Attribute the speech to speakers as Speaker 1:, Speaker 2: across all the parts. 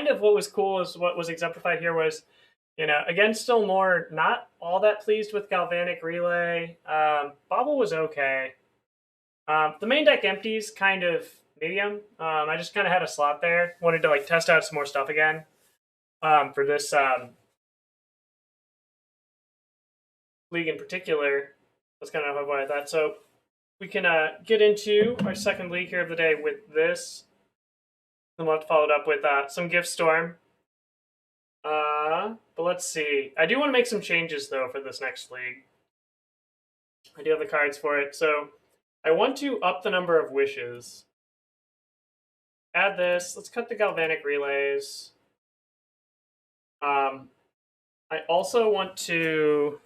Speaker 1: kind of what was cool is what was exemplified here was, again, still more not all that pleased with Galvanic Relay. Bauble was okay. The main deck empties kind of medium. I just kind of had a slot there. Wanted to like test out some more stuff again for this league in particular. That's kind of what I thought. So we can get into our second league here of the day with this. Then we'll have to follow it up with some Gift Storm. But let's see. I do want to make some changes, though, for this next league. I do have the cards for it. So I want to up the number of wishes. Add this. Let's cut the Galvanic Relays. I also want to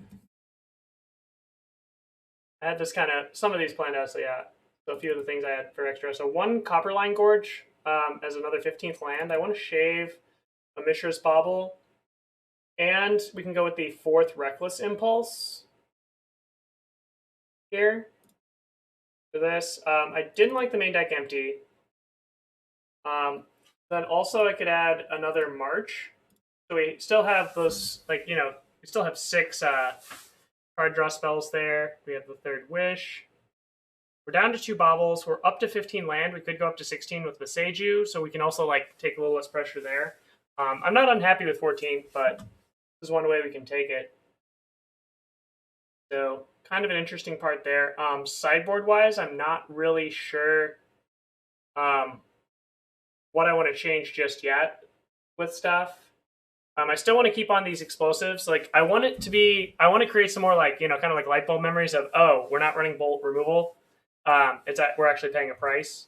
Speaker 1: add this kind of, some of these planned out, so yeah. So a few of the things I had for extra. So one Copperline Gorge as another 15th land. I want to shave a Mishra's Bauble. And we can go with the 4th Reckless Impulse here for this. I didn't like the main deck empty. Then also I could add another March. So we still have those, like, we still have 6 card draw spells there. We have the 3rd Wish. We're down to 2 Baubles. We're up to 15 land. We could go up to 16 with Boseiju, so we can also like take a little less pressure there. I'm not unhappy with 14, but this is one way we can take it. So kind of an interesting part there. Sideboard-wise, I'm not really sure what I want to change just yet with stuff. I still want to keep on these explosives. Like I want to create some more like, kind of like light bulb memories of, oh, we're not running bolt removal. We're actually paying a price.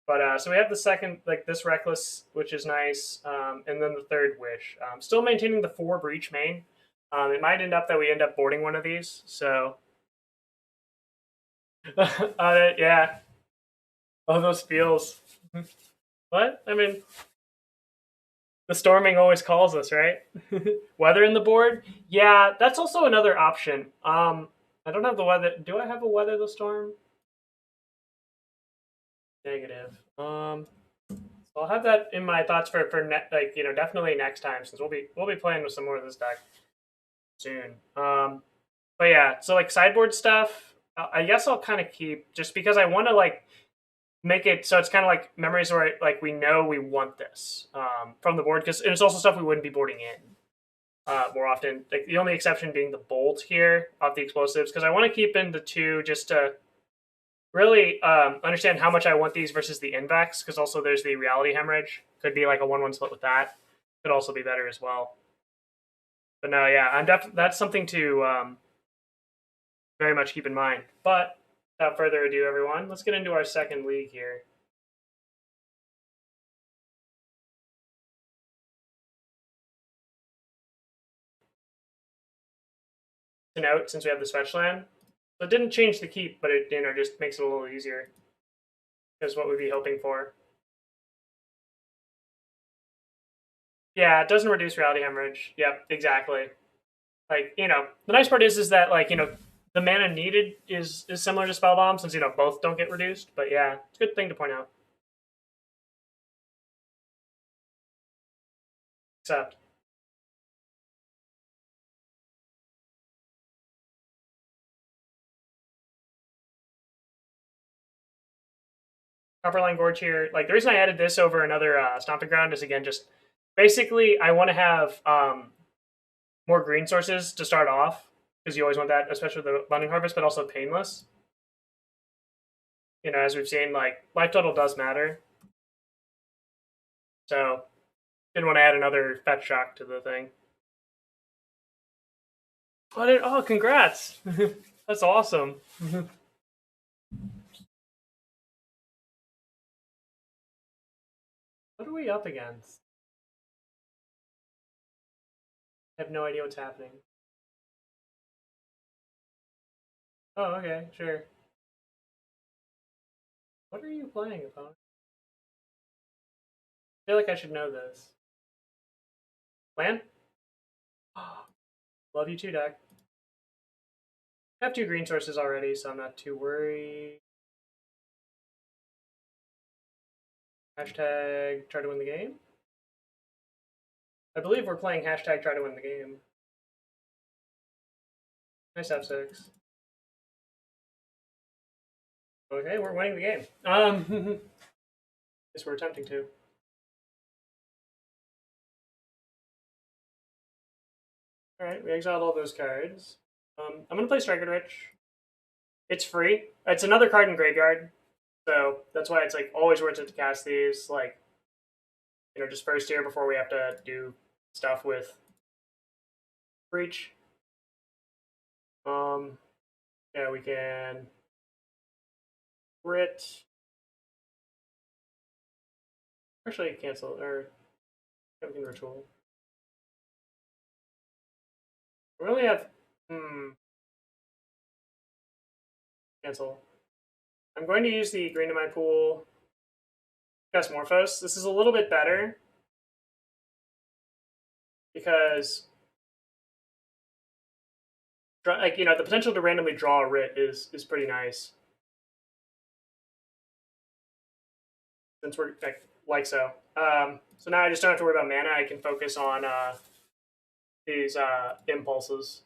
Speaker 1: But so we have the second, like this Reckless, which is nice, and then the 3rd Wish. Still maintaining the 4 Breach main. It might end up that we end up boarding one of these. So yeah. Oh, those feels. What? I mean, the storming always calls us, right? Weather in the board? Yeah, that's also another option. I don't have the weather. Do I have a weather the storm? Negative. So I'll have that in my thoughts for definitely next time, since we'll be playing with some more of this deck soon. But yeah, so like sideboard stuff, I guess I'll kind of keep, just because I want to like make it so it's kind of like memories where like we know we want this from the board, because it's also stuff we wouldn't be boarding in more often. Like the only exception being the bolt here off the explosives, because I want to keep in the 2 just to really understand how much I want these versus the Invex, because also there's the Reality Hemorrhage. Could be like a 1-1 split with that. Could also be better as well. But no, yeah, that's something to very much keep in mind. But without further ado, everyone, let's get into our second league here. To note, since we have the Fetch land, so it didn't change the keep, but it just makes it a little easier. Is what we'd be hoping for. Yeah, it doesn't reduce Reality Hemorrhage. Yep, exactly. Like, the nice part is that, like, the mana needed is similar to Spellbomb, since, both don't get reduced. But yeah, it's a good thing to point out. Except. Copperline Gorge here. Like, the reason I added this over another Stomping Ground is, again, just basically I want to have more green sources to start off, because you always want that, especially with the London Harvest, but also Painless. As we've seen, like, life total does matter. So, didn't want to add another Fetch Shock to the thing. Oh, congrats! That's awesome. What are we up against? I have no idea what's happening. Oh, okay, sure. What are you playing, opponent? I feel like I should know this. Land? Love you too, deck. I have 2 green sources already, so I'm not too worried. Hashtag try to win the game. I believe we're playing hashtag try to win the game. Nice F6. Okay, we're winning the game. Guess we're attempting to. Alright, we exiled all those cards. I'm going to play Striker Rich. It's free. It's another card in Graveyard. So that's why it's like always worth it to cast these, like, you know, just first here before we have to do stuff with Breach. Yeah, we can crit. Actually, cancel or we can ritual. We only have cancel. I'm going to use the green in my pool. Manamorphose. This is a little bit better because, like, you know, the potential to randomly draw a writ is pretty nice. Since we're like so. So now I just don't have to worry about mana. I can focus on these impulses.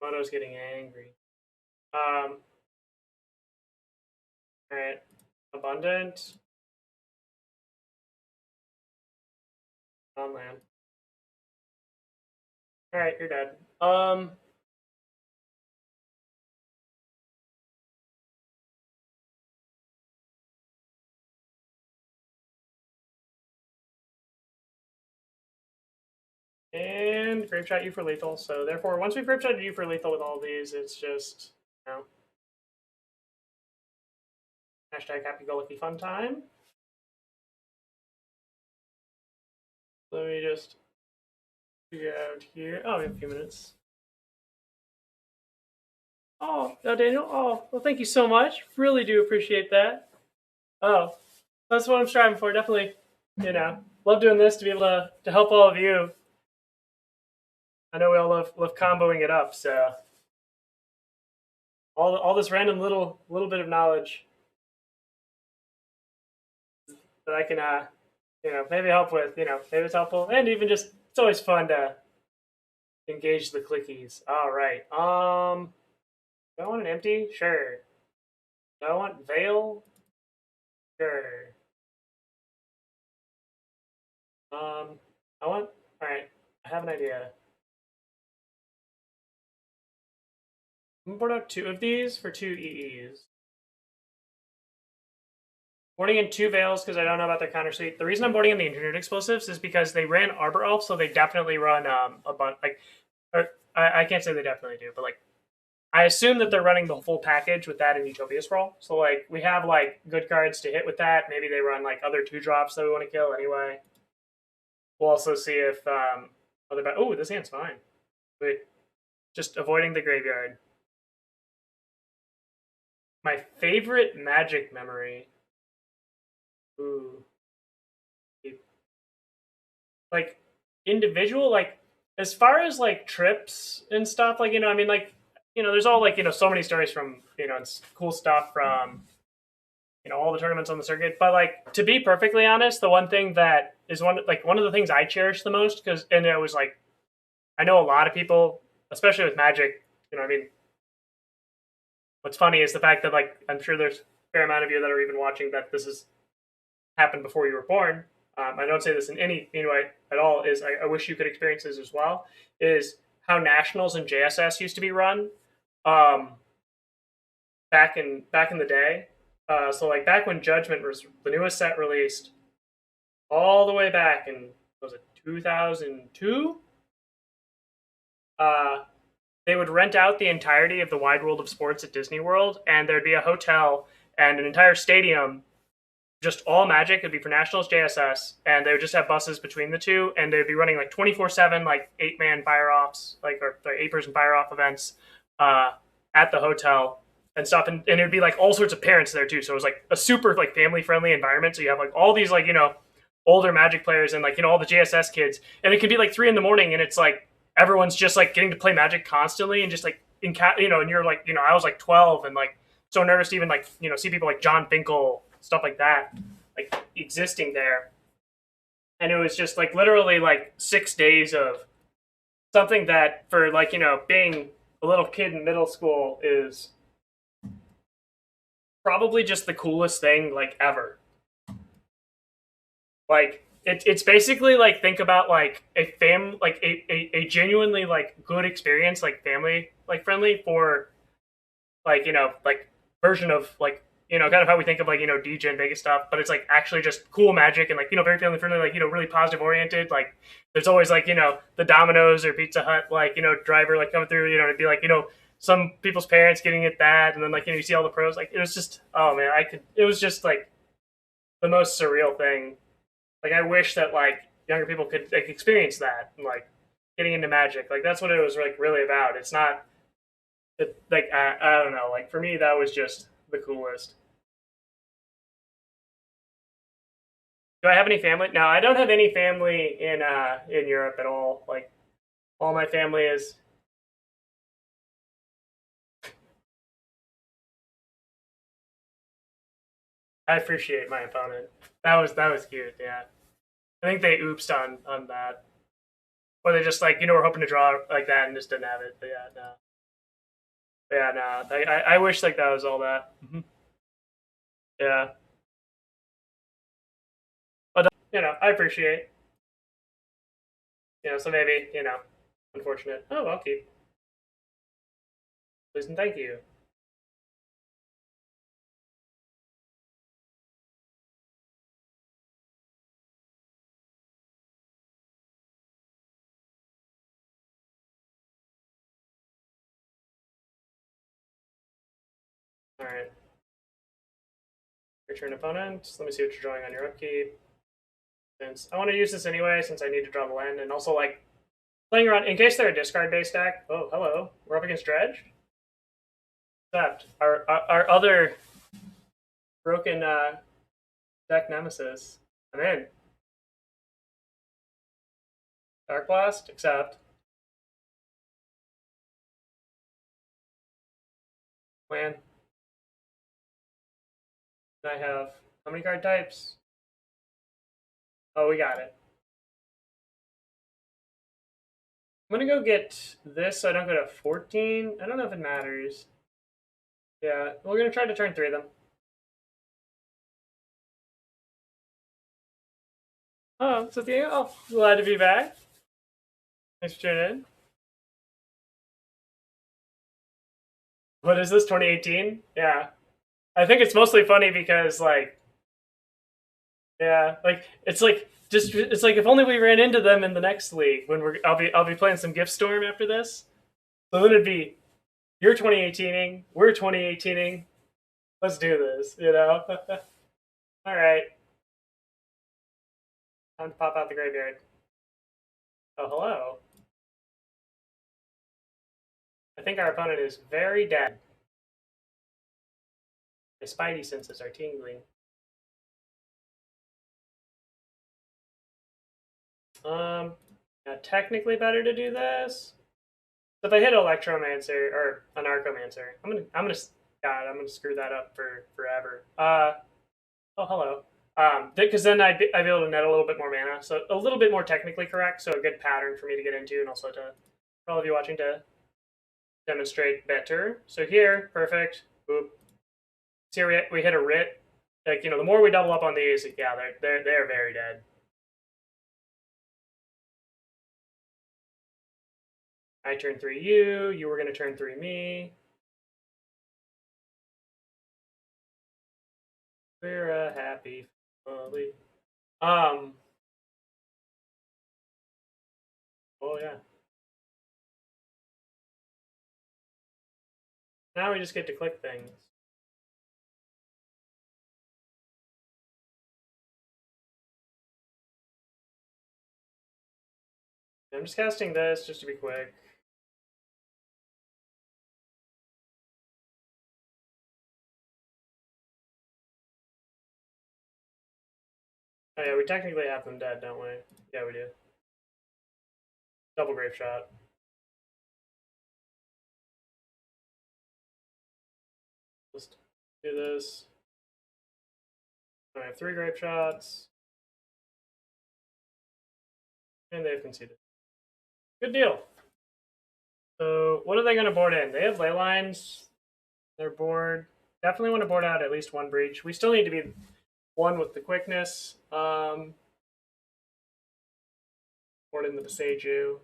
Speaker 1: Mono's getting angry. All right, abundant. On land. All right, you're dead. And Grapeshot you for lethal. So therefore, once we've Grapeshot you for lethal with all these, it's just, you know, hashtag happy-go-lucky fun time. Let me just figure out here. Oh, we have a few minutes. Oh, Daniel. Oh, well, thank you so much. Really do appreciate that. Oh, that's what I'm striving for. Definitely, you know, love doing this to be able to help all of you. I know we all love comboing it up, so all this random little bit of knowledge that I can you know, maybe help with, you know, maybe it's helpful, and even just it's always fun to engage the clickies. All right. Do I want an empty? Sure. Do I want Veil? Sure. I want. All right. I have an idea. I'm gonna board out 2 of these for 2 EEs. Boarding in 2 Veils because I don't know about their counter suite. The reason I'm boarding in the Engineered Explosives is because they ran Arbor Elf, so they definitely run a bunch. Like, I can't say they definitely do, but like, I assume that they're running the full package with that in Utopia Scroll. So like, we have like good cards to hit with that. Maybe they run like other 2-drops that we want to kill anyway. We'll also see if other. Oh, this hand's fine. Wait, just avoiding the graveyard. My favorite Magic memory. Ooh. Like, individual, like, as far as, like, trips and stuff, like, you know, I mean, like, you know, there's all, like, you know, so many stories from, you know, it's cool stuff from, you know, all the tournaments on the circuit. But, like, to be perfectly honest, the one thing that is one of the things I cherish the most, because, and it was, like, I know a lot of people, especially with Magic, you know, I mean, what's funny is the fact that, like, I'm sure there's a fair amount of you that are even watching that this has happened before you were born. I don't say this in any way at all. Is I wish you could experience this as well. Is how nationals and JSS used to be run, back in the day. So like back when Judgment was the newest set released, all the way back in, was it 2002? They would rent out the entirety of the wide world of sports at Disney World, and there'd be a hotel and an entire stadium, just all Magic. It'd be for Nationals, JSS, and they would just have buses between the two, and they'd be running like 24/7, like 8-man fire-offs, like, or 8-person fire-off events at the hotel and stuff, and it'd be like all sorts of parents there too. So it was like a super like family-friendly environment. So you have like all these like, you know, older Magic players and like, you know, all the JSS kids, and it could be like 3 a.m, and it's like everyone's just like getting to play Magic constantly, and just like you know, and you're like, you know, I was like 12 and like so nervous to even like, you know, see people like John Finkel, stuff like that, like existing there. and it was just like literally like 6 days of something that for like being a little kid in middle school is probably just the coolest thing like ever. Like it's basically like think about like a genuinely like good experience like family like friendly for like like version of like kind of how we think of like DJ and Vegas stuff, but it's like actually just cool magic and like very family friendly, like really positive oriented. Like there's always like the Domino's or Pizza Hut like driver like coming through, it'd be like some people's parents getting it that, and then like you see all the pros. Like it was just, oh man, it was just like the most surreal thing. Like I wish that like younger people could like experience that and like getting into magic. Like that's what it was like really about. It's not like I don't know. Like for me, that was just the coolest. Do I have any family? No, I don't have any family in Europe at all. Like all my family is. I appreciate my opponent. That was cute. Yeah, I think they oopsed on that, or they just like were hoping to draw like that and just didn't have it. But yeah, no. But yeah, no. I wish like that was all that. Yeah, but I appreciate. So maybe unfortunate. Oh, I'll keep. Please and thank you. All right. Return opponent. Let me see what you're drawing on your upkeep. Since I want to use this anyway, since I need to draw the land, and also like playing around in case they're a discard-based deck. Oh, hello. We're up against Dredge. Except our other broken deck nemesis. I'm in. Dark Blast. Except land. And I have how many card types? Oh, we got it. I'm gonna go get this so I don't go to 14. I don't know if it matters. Yeah, we're gonna try to turn 3 of them. Oh, Sophia, oh, glad to be back. Thanks for tuning in. What is this, 2018? Yeah. I think it's mostly funny because, like, yeah, like, it's like, just, it's like if only we ran into them in the next league when I'll be playing some Gift Storm after this. So then it'd be, you're 2018ing, we're 2018ing, let's do this, All right, time to pop out the graveyard. Oh, hello. I think our opponent is very dead. My spidey senses are tingling. Yeah, technically better to do this. So if I hit Electromancer or Anarchomancer, I'm gonna screw that up for forever. Oh hello. Because then I'd be able to net a little bit more mana, so a little bit more technically correct. So a good pattern for me to get into, and also to for all of you watching to demonstrate better. So here, perfect. Boop. So here we hit a Rit. Like the more we double up on these, yeah, they're very dead. I turn 3 you. You were gonna turn 3 me. We're a happy family. Um. Oh yeah. Now we just get to click things. I'm just casting this just to be quick. Oh yeah, we technically have them dead, don't we? Yeah, we do. Double Grapeshot. Just do this. I have 3 Grapeshots. And they've conceded. Good deal. So what are they going to board in? They have ley lines. They're board. Definitely want to board out at least one breach. We still need to be one with the quickness. Board in the Boseiju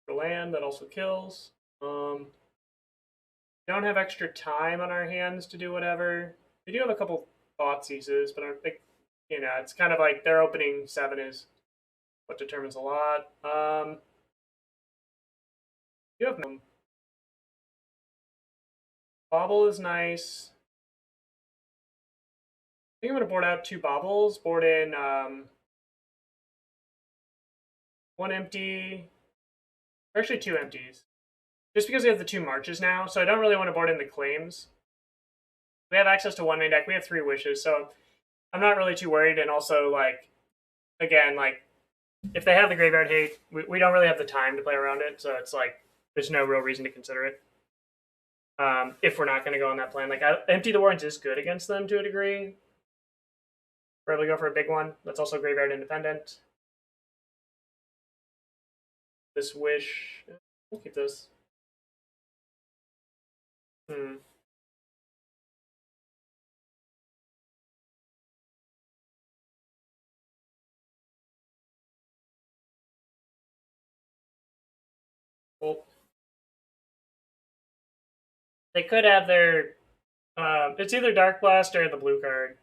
Speaker 1: for land. That also kills. Don't have extra time on our hands to do whatever. We do have a couple Thoughtseize, but I think, you know, it's kind of like their opening 7 is what determines a lot. You have Bauble is nice. I think I'm going to board out 2 Baubles, board in 1 empty, or actually 2 empties. Just because we have the 2 marches now, so I don't really want to board in the claims. We have access to 1 main deck, we have 3 wishes, so I'm not really too worried, and also, like, again, like, if they have the graveyard hate, we don't really have the time to play around it, so it's like, there's no real reason to consider it. If we're not going to go on that plan. Like, Empty the Warrens is good against them to a degree. Probably go for a big one. That's also graveyard independent. This wish. We'll keep this. Well, they could have their. It's either Dark Blast or the blue card.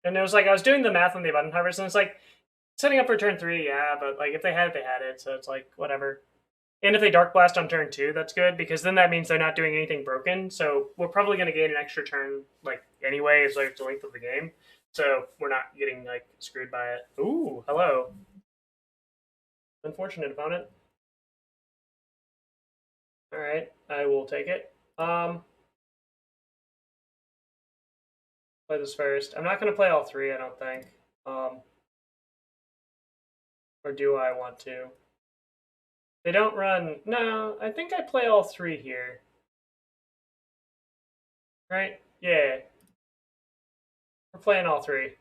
Speaker 1: And it was like, I was doing the math on the Abundant Harvest, and it's like, setting up for turn 3, yeah, but like if they had it, they had it, so it's like, whatever. And if they Dark Blast on turn 2, that's good, because then that means they're not doing anything broken, so we're probably going to gain an extra turn, like, anyway, as like the length of the game. So we're not getting, like, screwed by it. Ooh, hello. Unfortunate opponent. Alright, I will take it. Play this first. I'm not going to play all 3, I don't think. Or do I want to? They don't run... No, I think I play all 3 here. Right? Yeah. We're playing all 3.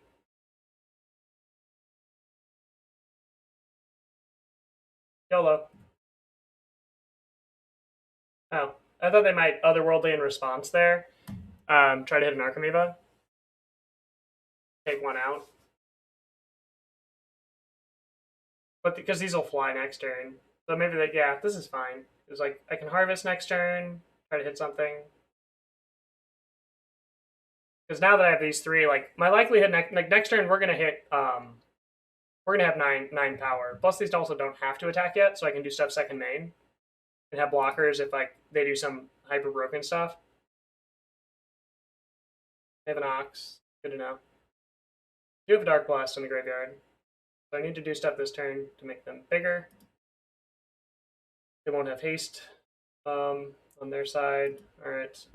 Speaker 1: YOLO. Oh, I thought they might otherworldly in response there. Try to hit an Archimeva. Take 1 out. But because these will fly next turn. So maybe they, yeah, this is fine. It's like, I can harvest next turn, try to hit something. Because now that I have these 3, like, my likelihood next turn we're gonna hit we're gonna have 9 power. Plus these also don't have to attack yet, so I can do stuff second main. And have blockers if like they do some hyper broken stuff. They have an Ox. Good to know. I do have a Dark Blast in the graveyard. So I need to do stuff this turn to make them bigger. They won't have haste on their side. Alright.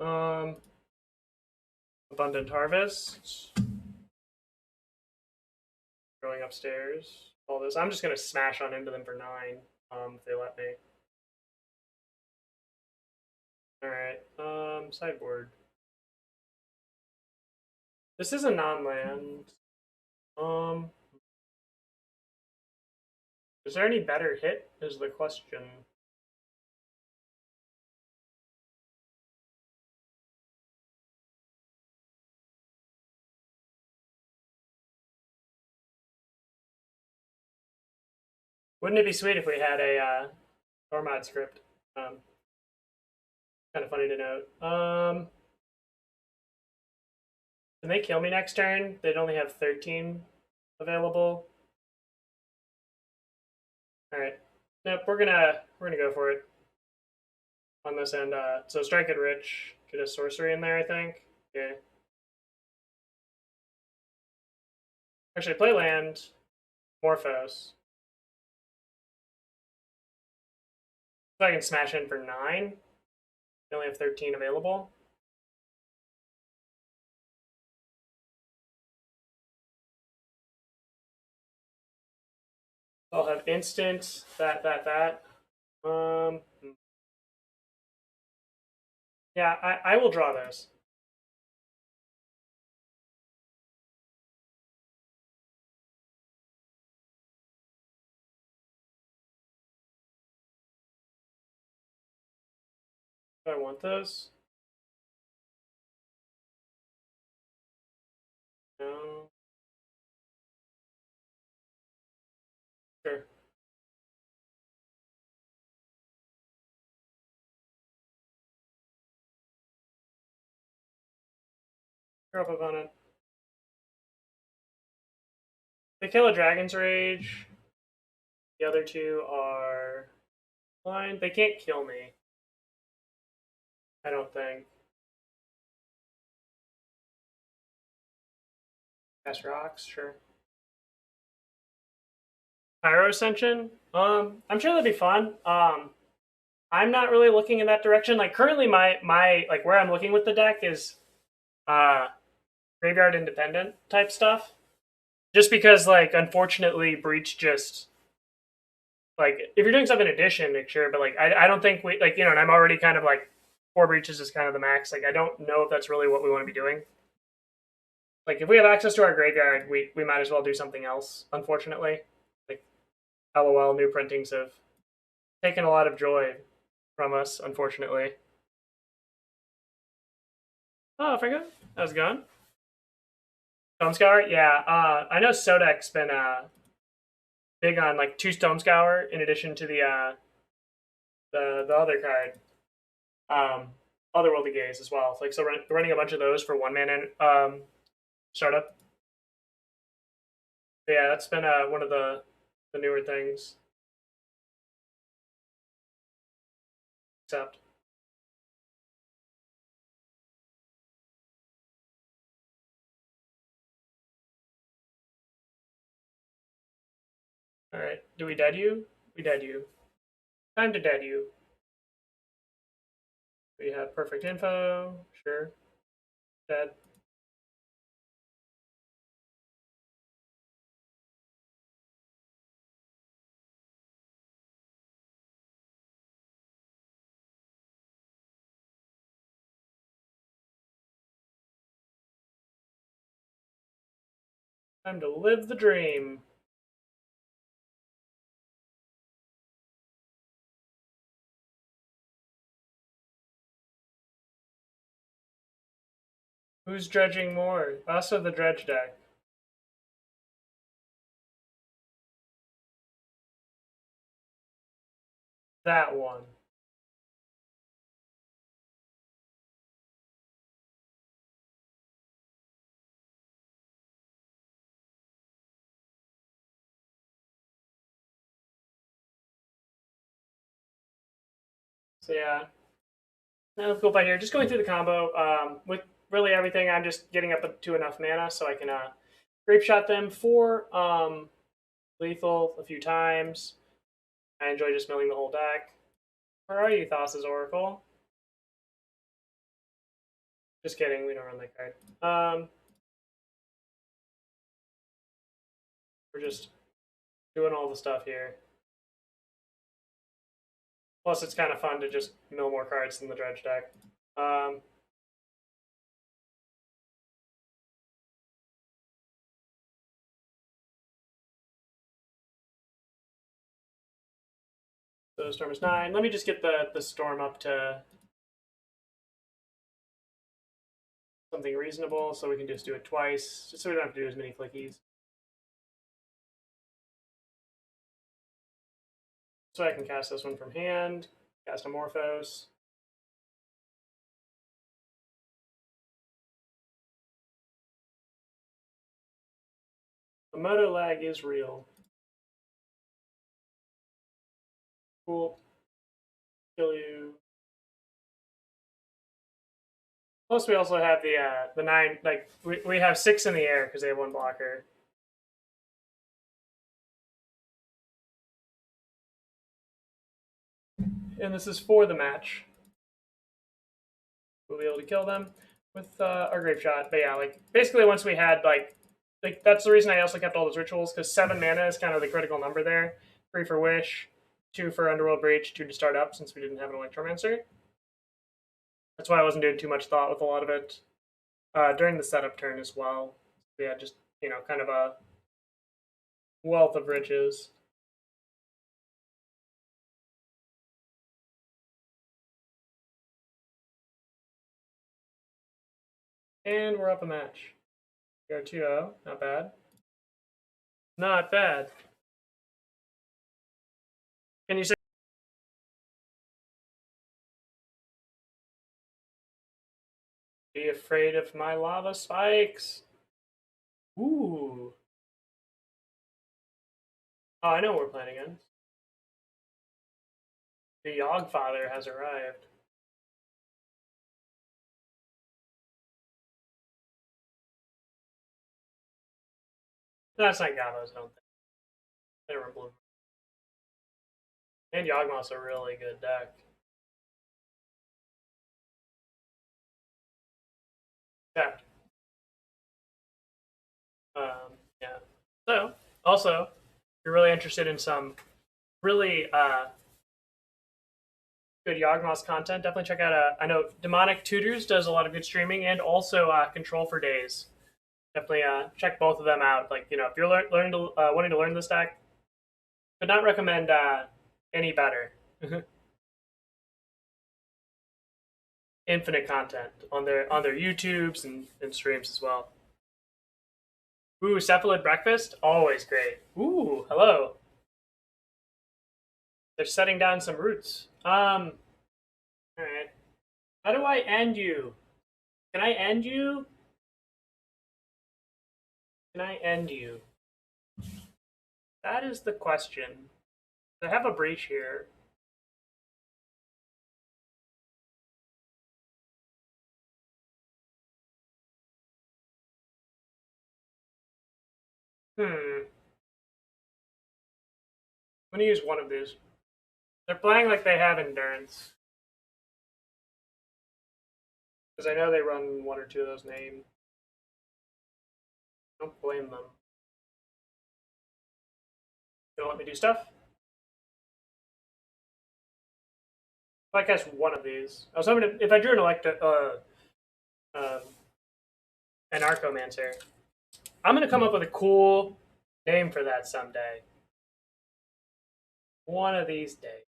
Speaker 1: Abundant Harvest. Going upstairs. All this. I'm just gonna smash on into them for 9, if they let me. Alright. Sideboard. This is a non-land. Is there any better hit? Is the question. Wouldn't it be sweet if we had a Tormod script? Kind of funny to note. Can they kill me next turn? They'd only have 13 available. All right. Nope. We're gonna go for it on this end. So strike it rich. Get a sorcery in there, I think. Yeah. Actually, play land. Morphose. So I can smash in for 9. They only have 13 available. I'll have instant, that. Yeah, I will draw those. Do I want those? No. Sure. Drop up on it. They kill a Dragon's Rage. The other two are fine. They can't kill me. I don't think. Cast rocks, sure. Pyro Ascension. I'm sure that'd be fun. I'm not really looking in that direction. Like currently, my like where I'm looking with the deck is uh graveyard independent type stuff. Just because, like, unfortunately, Breach just like if you're doing something in addition, like, sure, but like I don't think we like and I'm already kind of like 4 breaches is kind of the max. Like I don't know if that's really what we want to be doing. Like if we have access to our graveyard, we might as well do something else. Unfortunately, like LOL, new printings have taken a lot of joy from us. Unfortunately. Oh, Franco, how's it going? Stone Scour, yeah. I know Sodek's been big on like 2 Stone Scour in addition to the other card, Otherworldly Gaze as well. Like so, running a bunch of those for 1 mana startup. But yeah, that's been one of the newer things. Except, all right, do we dead you? We dead you. Time to dead you. We have perfect info. Sure, dead. Time to live the dream. Who's dredging more? Us or the dredge deck? That one. So yeah, now let's go by here. Just going through the combo. With really everything, I'm just getting up to enough mana so I can Grapeshot them for lethal a few times. I enjoy just milling the whole deck. Where are you, Thassa's Oracle? Just kidding, we don't run that card. We're just doing all the stuff here. Plus, it's kind of fun to just mill more cards than the dredge deck. So the storm is 9. Let me just get the storm up to something reasonable so we can just do it twice, just so we don't have to do as many clickies. So I can cast this one from hand, cast Amorphose. The moto lag is real. Cool. Kill you. Plus, we also have the 9. Like we have 6 in the air because they have 1 blocker. And this is for the match. We'll be able to kill them with our Grapeshot. But yeah, like basically once we had like that's the reason I also kept all those rituals, because 7 mana is kind of the critical number there. 3 for Wish, 2 for Underworld Breach, 2 to start up since we didn't have an Electromancer. That's why I wasn't doing too much thought with a lot of it during the setup turn as well. We had just kind of a wealth of riches. And we're up a match. We are 2-0. Not bad. Not bad. Can you say? Be afraid of my lava spikes. Ooh. Oh, I know what we're playing against. The Yogfather has arrived. No, it's not Gavos, I don't think. They don't run blue. And Yawgmoth's a really good deck. Yeah. Yeah. So, also, if you're really interested in some really good Yawgmoth content, definitely check out. I know Demonic Tutors does a lot of good streaming, and also Control for Days. Definitely check both of them out. Like, if you're wanting to learn this deck, could not recommend any better. Infinite content on their YouTubes and streams as well. Ooh, cephalid breakfast, always great. Ooh, hello. They're setting down some roots. All right. How do I end you? Can I end you? Can I end you? That is the question. I have a breach here. I'm gonna use one of these. They're playing like they have endurance. Because I know they run one or two of those names. Don't blame them. Gonna let me do stuff? If I catch one of these. I was hoping to, if I drew an Anarchomancer, I'm gonna come up with a cool name for that someday. One of these days.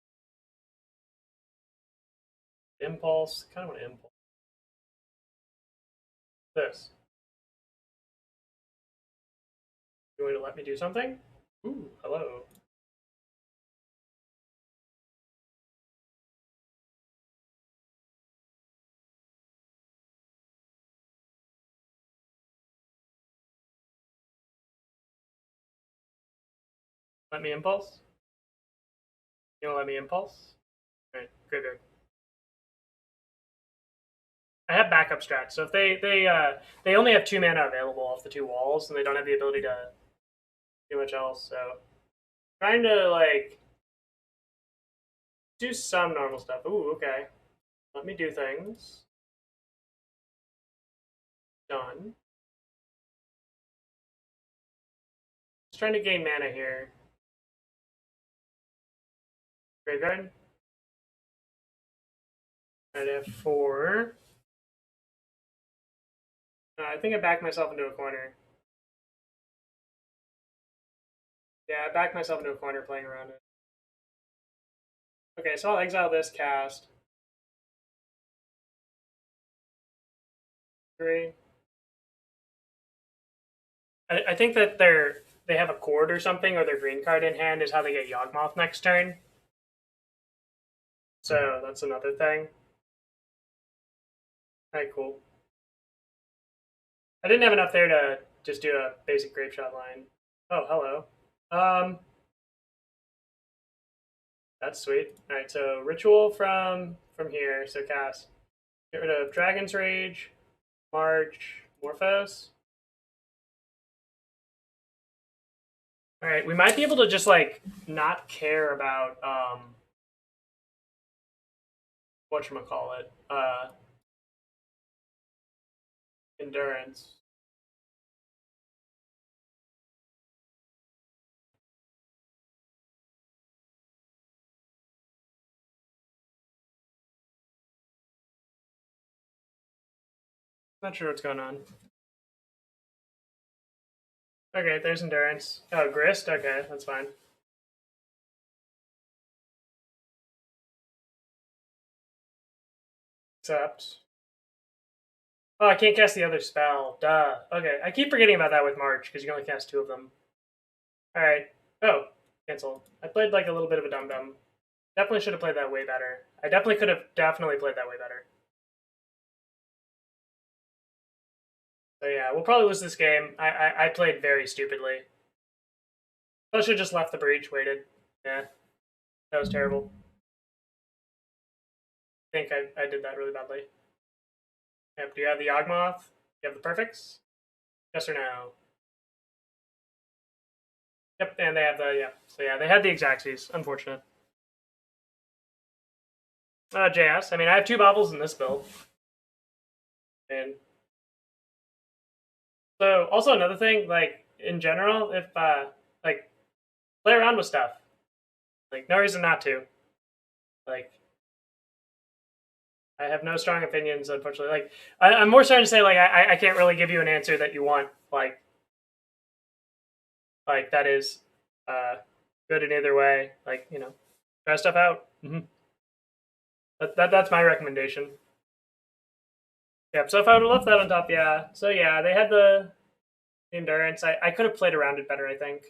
Speaker 1: Impulse. Kind of want to impulse. This. You going to let me do something? Ooh, hello. Let me impulse? You gonna let me impulse? Alright, graveyard. I have backup strats, so if they only have 2 mana available off the 2 walls, and they don't have the ability to do much else, so trying to like do some normal stuff. Ooh, okay. Let me do things. Done. Just trying to gain mana here. Graveyard. Alright, I have 4. I think I backed myself into a corner. Yeah, I backed myself into a corner playing around it. Okay, so I'll exile this cast. 3. I think that they have a cord or something, or their green card in hand is how they get Yawgmoth next turn. So that's another thing. Alright, cool. I didn't have enough there to just do a basic Grapeshot line. Oh, hello. That's sweet. Alright, so Ritual from here, so cast. Get rid of Dragon's Rage, March, Morphos. Alright, we might be able to just like not care about whatchamacallit, endurance. Not sure what's going on. Okay, there's endurance. Oh, grist? Okay, that's fine. Except Oh, I can't cast the other spell. Duh. Okay, I keep forgetting about that with March, because you can only cast 2 of them. Alright. Oh, cancel. I played like a little bit of a dum-dum. Definitely should have played that way better. I definitely could have definitely played that way better. So yeah, we'll probably lose this game. I played very stupidly. I should have just left the breach, waited. Yeah, that was terrible. I think I did that really badly. Yep, do you have the Yawgmoth? Do you have the Perfects? Yes or no? Yep, and they have the, yeah. So yeah, they had the Exactsies. Unfortunate. JS. I mean, I have 2 Baubles in this build. And so, also another thing, like, in general, if, like, play around with stuff. Like, no reason not to. Like, I have no strong opinions, unfortunately. Like, I'm more starting to say, like, I can't really give you an answer that you want. Like that is good in either way. Like, you know, try stuff out. That's my recommendation. Yep. So if I would have left that on top, yeah. So yeah, they had the endurance. I could have played around it better, I think.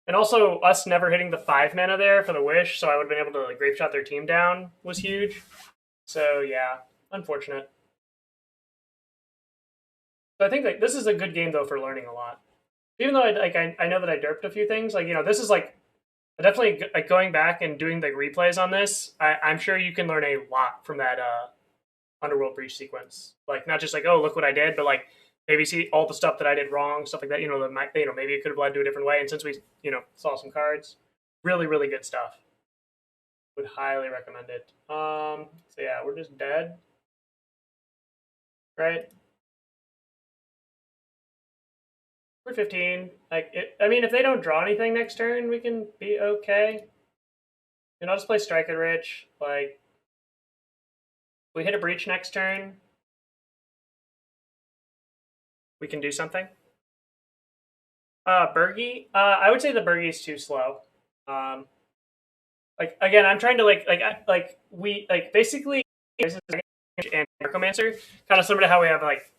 Speaker 1: And also, us never hitting the 5 mana there for the wish, so I would have been able to like Grapeshot their team down was huge. So yeah, unfortunate. So I think like this is a good game though for learning a lot. Even though I know that I derped a few things, like, you know, this is like definitely like going back and doing the replays on this. I'm sure you can learn a lot from that Underworld Breach sequence. Like, not just like, oh, look what I did, but like maybe see all the stuff that I did wrong, stuff like that. You know, that might, you know, maybe it could have led to a different way. And since we, you know, saw some cards, really, really good stuff. Would highly recommend it. So yeah, we're just dead, right? We're 15. Like, I mean, if they don't draw anything next turn, we can be okay. And I'll just play Striker Rich. Like, we hit a breach next turn, we can do something. Bergie. I would say the Bergie's too slow. Like again, I'm trying to like basically this is and Anarchomancer, kind of similar to how we have like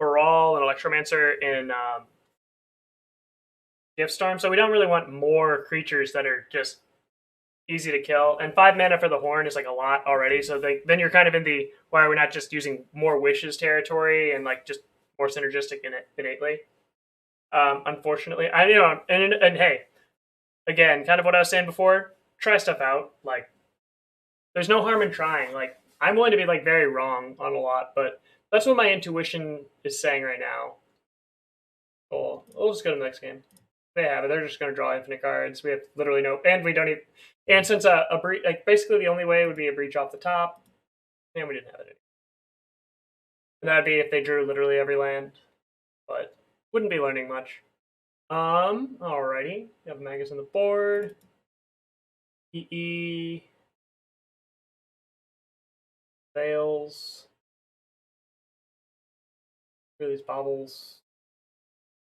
Speaker 1: Gruul and Electromancer in Gift Storm. So we don't really want more creatures that are just easy to kill. And 5 mana for the Horn is like a lot already. So then you're kind of in the why are we not just using more wishes territory and like just more synergistic in it innately. Unfortunately, I you know, and hey, again, kind of what I was saying before. Try stuff out. Like, there's no harm in trying. Like, I'm willing to be like very wrong on a lot, but that's what my intuition is saying right now. Cool. We'll just go to the next game. They have it. They're just going to draw infinite cards. We have literally no, and we don't even. And since a breach, like basically the only way would be a breach off the top, and we didn't have it. And that'd be if they drew literally every land, but wouldn't be learning much. Alrighty. We have Magus on the board. EE. Fails. These Baubles.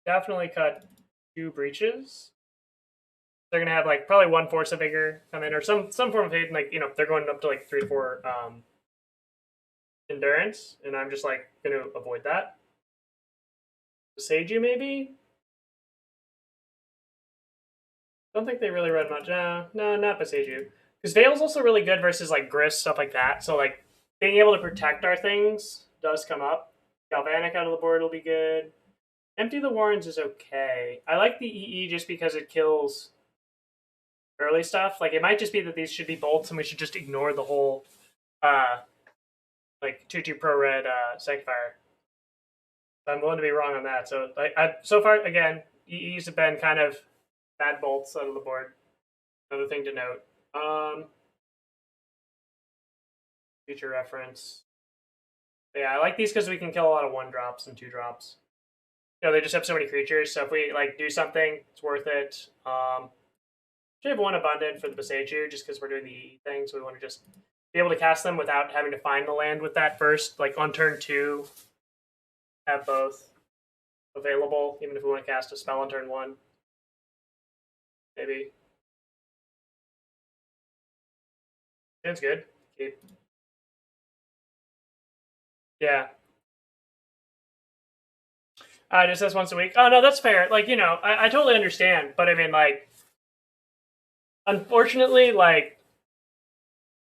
Speaker 1: Definitely cut 2 breaches. They're gonna have like probably 1 Force of Vigor come in, or some form of hate, like, you know, they're going up to like 3 to 4 endurance, and I'm just like gonna avoid that. Boseiju maybe? Don't think they really read much. No, not Boseiju. Because Veil's also really good versus like Grist, stuff like that. So like being able to protect our things does come up. Galvanic out of the board will be good. Empty the Warrens is okay. I like the EE just because it kills early stuff. Like, it might just be that these should be bolts and we should just ignore the whole like 2/2 pro red Sanctifier. I'm willing to be wrong on that. So so far again, EEs have been kind of bad bolts out of the board. Another thing to note. Future reference. But yeah, I like these because we can kill a lot of 1-drops and 2-drops. You know, they just have so many creatures, so if we like do something, it's worth it. Should have 1 abundant for the Boseiju, just because we're doing the thing, so we want to just be able to cast them without having to find the land with that first. Like on turn 2, have both available, even if we want to cast a spell on turn 1. Maybe. Sounds good. Keep. Yeah. Just this once a week. Oh no, that's fair. Like, you know, I totally understand, but I mean, like, unfortunately, like,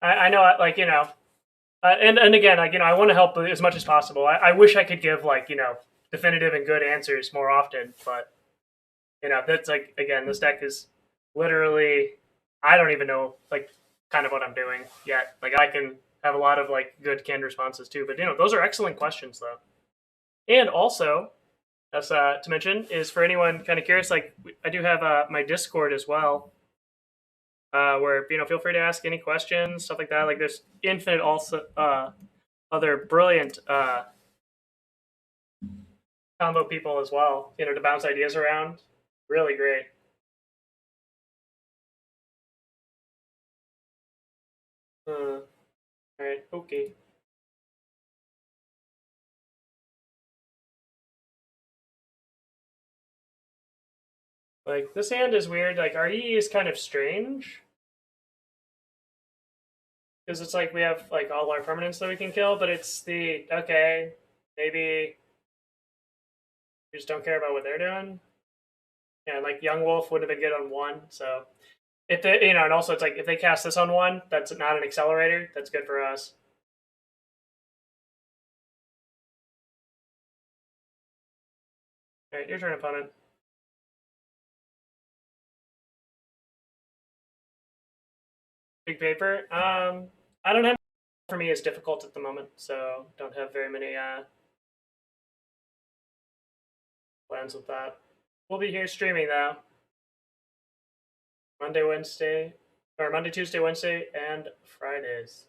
Speaker 1: I know, like, you know, and again, like, you know, I want to help as much as possible. I wish I could give, like, you know, definitive and good answers more often, but you know, that's like, again, this deck is literally, I don't even know, like, kind of what I'm doing yet. Like, I can have a lot of like good canned responses too, but you know, those are excellent questions though. And also, as to mention, is for anyone kind of curious, like, I do have my Discord as well, where, you know, feel free to ask any questions, stuff like that. Like, there's infinite also other brilliant combo people as well, you know, to bounce ideas around. Really great. All right, okay. Like, this hand is weird. Like, RE is kind of strange because it's like we have like all our permanents that we can kill, but it's the okay, maybe we just don't care about what they're doing. Yeah, like Young Wolf would have been good on one. So if they, you know, and also it's like if they cast this on one, that's not an accelerator. That's good for us. All right, your turn, opponent. Big paper. I don't have, for me is difficult at the moment, so don't have very many plans with that. We'll be here streaming though. Monday, Wednesday, or Monday, Tuesday, Wednesday, and Fridays.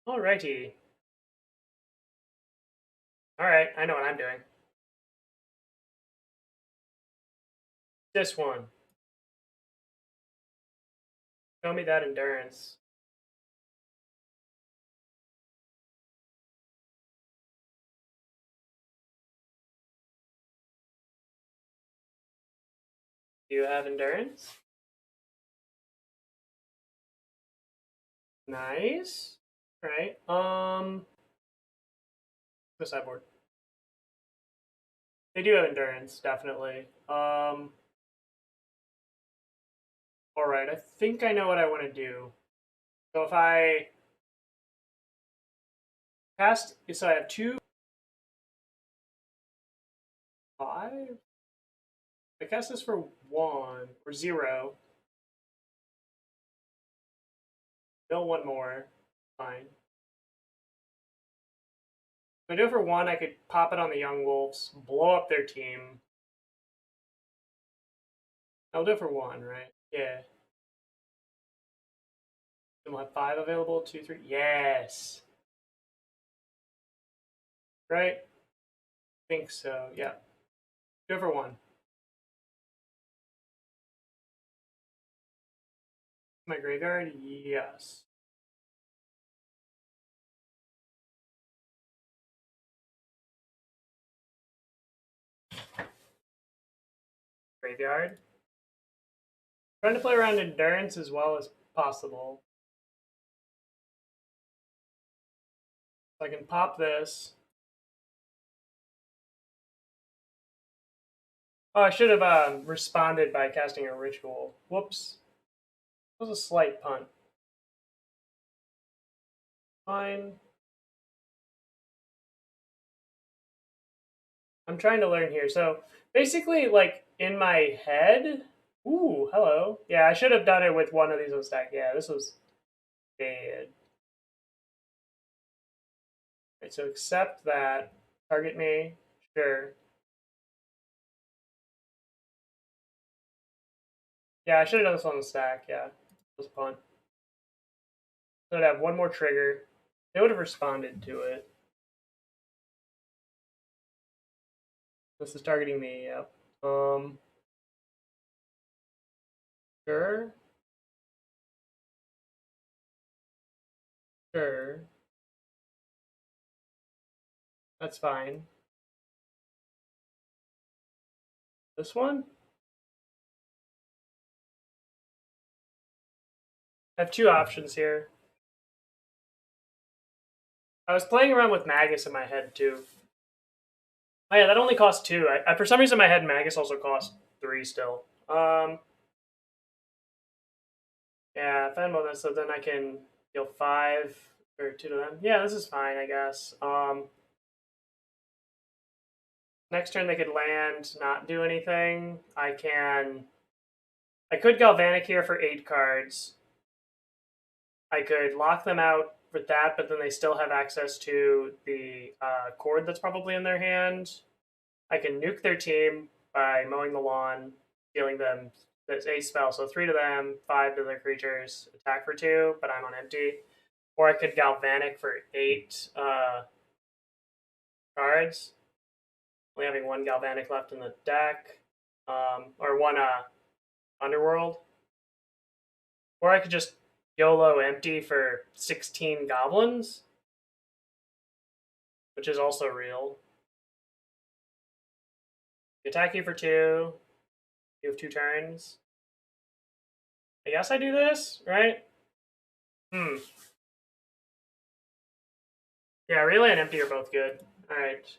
Speaker 1: Alrighty. Alright, I know what I'm doing. This one. Show me that endurance. Do you have endurance? Nice. Alright. The sideboard. They do have endurance, definitely. Alright, I think I know what I want to do. So if I cast, so I have 5. I cast this for 1 or 0. Mill one more. Fine. If I do it for 1, I could pop it on the Young Wolves, blow up their team. I'll do it for 1, right? Yeah. Then we'll have 5 available. 2, 3. Yes. Right? I think so. Yeah. Do it for 1. My graveyard? Yes. Graveyard. Trying to play around endurance as well as possible. So I can pop this. Oh, I should have responded by casting a ritual. Whoops. That was a slight punt. Fine. I'm trying to learn here. So basically, like in my head, ooh, hello. Yeah, I should have done it with one of these on stack. Yeah, this was bad. Right, so accept that. Target me. Sure. Yeah, I should have done this on the stack. Yeah, it was a punt. So I'd have one more trigger. They would have responded to it. This is targeting me. Yep. Sure. Sure. That's fine. This one? I have 2 options here. I was playing around with Magus in my head too. Oh yeah, that only costs 2. For some reason in my head Magus also costs 3 still. Yeah, if I enable this, so then I can deal 5 or 2 to them. Yeah, this is fine, I guess. Next turn they could land, not do anything. I could Galvanic here for 8 cards. I could lock them out with that, but then they still have access to the cord that's probably in their hand. I can nuke their team by mowing the lawn, dealing them this 8 spell, so 3 to them, 5 to their creatures, attack for 2, but I'm on empty. Or I could Galvanic for 8 cards, only having 1 Galvanic left in the deck, or 1 Underworld. Or I could just YOLO empty for 16 goblins, which is also real. Attack you for 2. You have 2 turns. I guess I do this, right? Yeah, relay and empty are both good. Alright.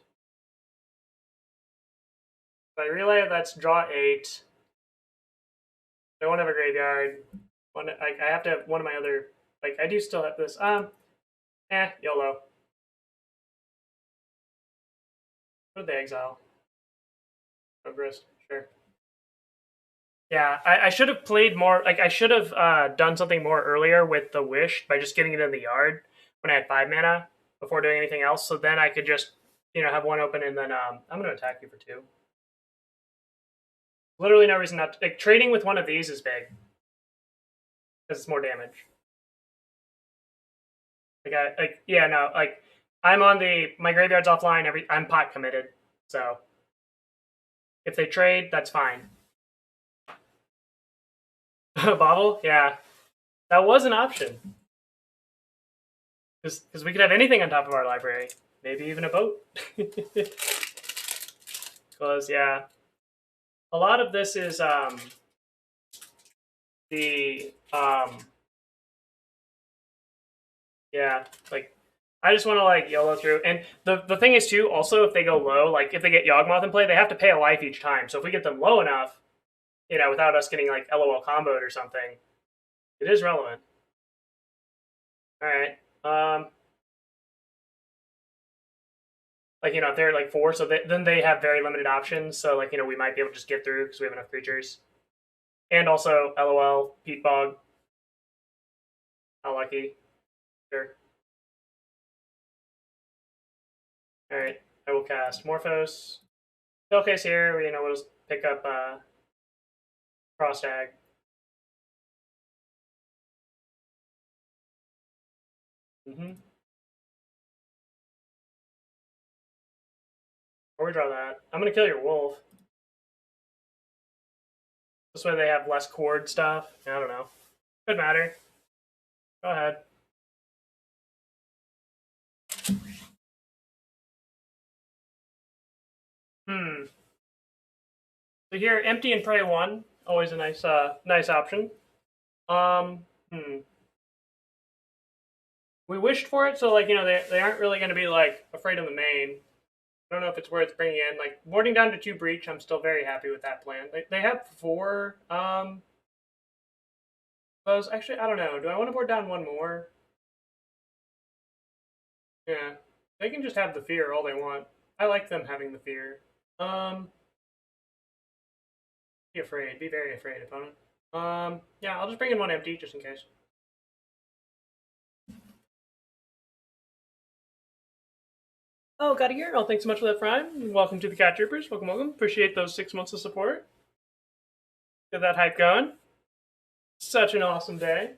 Speaker 1: If I relay, that's draw 8. I don't have a graveyard. I have to have one of my other... Like, I do still have this. YOLO. What did they exile? Progress, sure. Yeah, I should have played more. Like, I should have done something more earlier with the Wish by just getting it in the yard when I had 5 mana before doing anything else. So then I could just, have 1 open and then I'm going to attack you for 2. Literally no reason not to. Like, trading with one of these is big because it's more damage. I'm on my graveyard's offline. I'm pot committed, so if they trade, that's fine. Bauble, yeah, that was an option because we could have anything on top of our library, maybe even a boat. Because yeah, a lot of this is yeah, like I just want to like YOLO through. And the thing is too, also if they go low, like if they get Yawgmoth in play, they have to pay a life each time. So if we get them low enough, without us getting like LOL comboed or something, it is relevant. All right. If they're like 4, so then they have very limited options. So like we might be able to just get through because we have enough creatures. And also LOL, Peat Bog. How lucky. Sure. All right. I will cast Morphos. Showcase here. We'll just pick up Cross Tag. Or we draw that. I'm gonna kill your wolf. This way they have less cord stuff. I don't know. Could matter. Go ahead. So here, empty and pray 1. Always a nice option. We wished for it, so like they aren't really going to be like afraid of the main. I don't know if it's worth bringing in. Like boarding down to 2 breach, I'm still very happy with that plan. They have 4 those. Actually, I don't know. Do I want to board down 1 more? Yeah, they can just have the fear all they want. I like them having the fear. Be afraid. Be very afraid, opponent. Yeah, I'll just bring in 1 empty just in case. Oh, got a year. Oh, thanks so much for that, Prime. Welcome to the Cat Troopers. Welcome, welcome. Appreciate those 6 months of support. Get that hype going. Such an awesome day.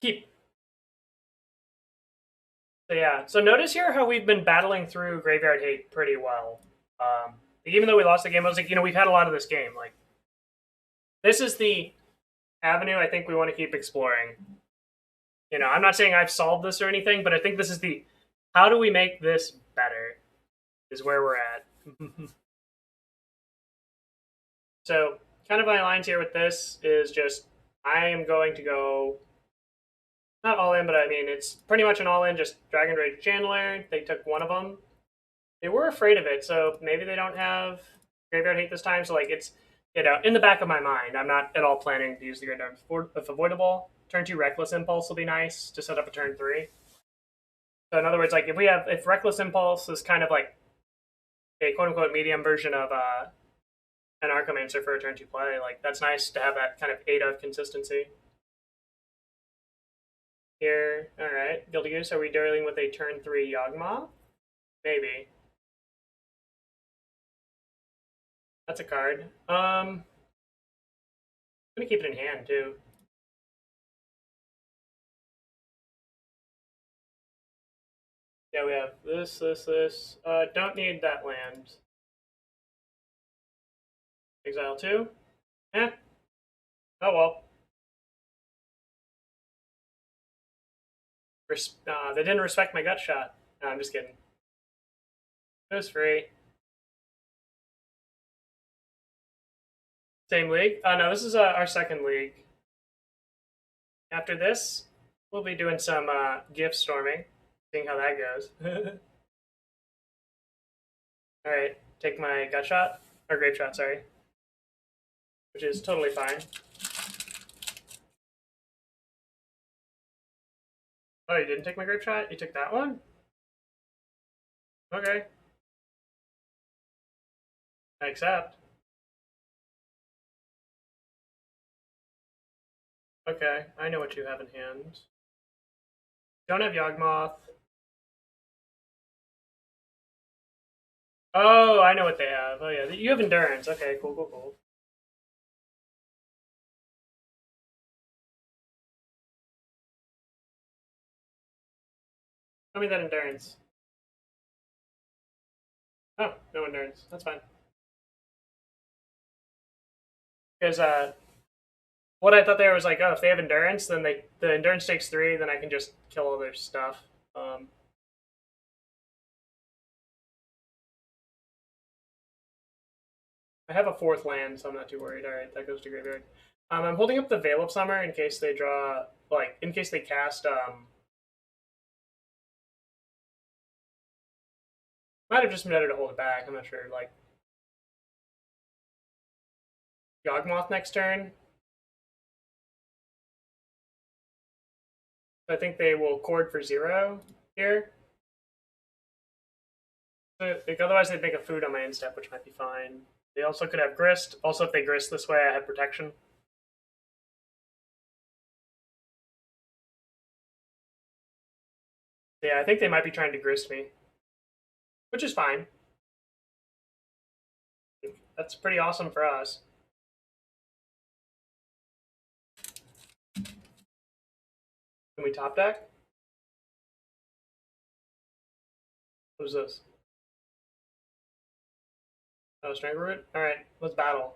Speaker 1: Keep. So yeah, so notice here how we've been battling through Graveyard Hate pretty well. Even though we lost the game, I was like, we've had a lot of this game. Like, this is the avenue I think we want to keep exploring. I'm not saying I've solved this or anything, but I think this is the how do we make this better is where we're at. So kind of my lines here with this is just I am going to go not all in, but I mean it's pretty much an all in. Just Dragon Rage Chandler. They took one of them. They were afraid of it, so maybe they don't have Graveyard Hate this time. So like it's in the back of my mind, I'm not at all planning to use the Graveyard if avoidable. Turn 2 Reckless Impulse will be nice to set up a turn 3. So in other words, like if Reckless Impulse is kind of like a quote unquote medium version of Anarchomancer for a turn 2 play, like that's nice to have that kind of 8 of consistency. Here, alright. Guilty Goose, are we dealing with a turn 3 Yawgmoth? Maybe. That's a card. I'm gonna keep it in hand too. Yeah, we have this. Don't need that land. Exile 2? Eh. Oh well. They didn't respect my gut shot. No, I'm just kidding. It was free. Same league? Oh no, this is our second league. After this, we'll be doing some gift storming, seeing how that goes. Alright, take my gut shot, or grape shot, sorry. Which is totally fine. Oh, you didn't take my grape shot? You took that one? Okay. I accept. Okay, I know what you have in hand. Don't have Yawgmoth. Oh, I know what they have. Oh yeah, you have Endurance. Okay, cool. Show me that Endurance. Oh, no Endurance. That's fine. Because what I thought there was like, oh, if they have Endurance, then the Endurance takes 3, then I can just kill all their stuff. I have a 4th land, so I'm not too worried. All right, that goes to graveyard. I'm holding up the Veil of Summer in case they draw, like, in case they cast. Might have just been better to hold it back. I'm not sure. Like, Yawgmoth next turn. I think they will cord for 0 here. Like, otherwise, they'd make a food on my end step, which might be fine. They also could have Grist. Also, if they Grist this way, I have protection. Yeah, I think they might be trying to Grist me, which is fine. That's pretty awesome for us. Can we top deck? What is this? Oh, Strangleroot? Alright, let's battle.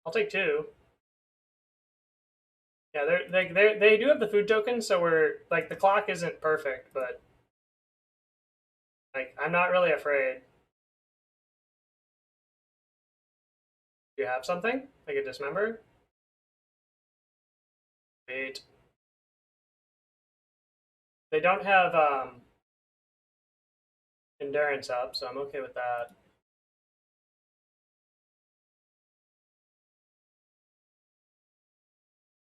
Speaker 1: I'll take 2. Yeah, they do have the food token, so we're like the clock isn't perfect, but like I'm not really afraid. Do you have something? Like a dismember? Wait. They don't have endurance up, so I'm okay with that.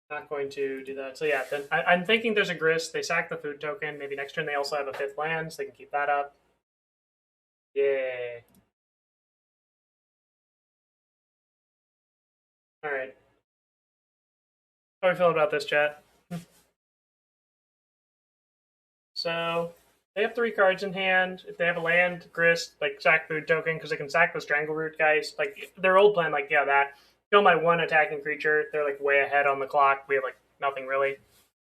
Speaker 1: Not going to do that. So yeah, then I'm thinking there's a grist. They sack the food token. Maybe next turn they also have a 5th land, so they can keep that up. Yay. Alright. How do we feel about this, chat? So they have 3 cards in hand. If they have a land, grist, like sack food token, because they can sack the Strangleroot guys. Like their old plan, like yeah, that kill my 1 attacking creature. They're like way ahead on the clock. We have like nothing really.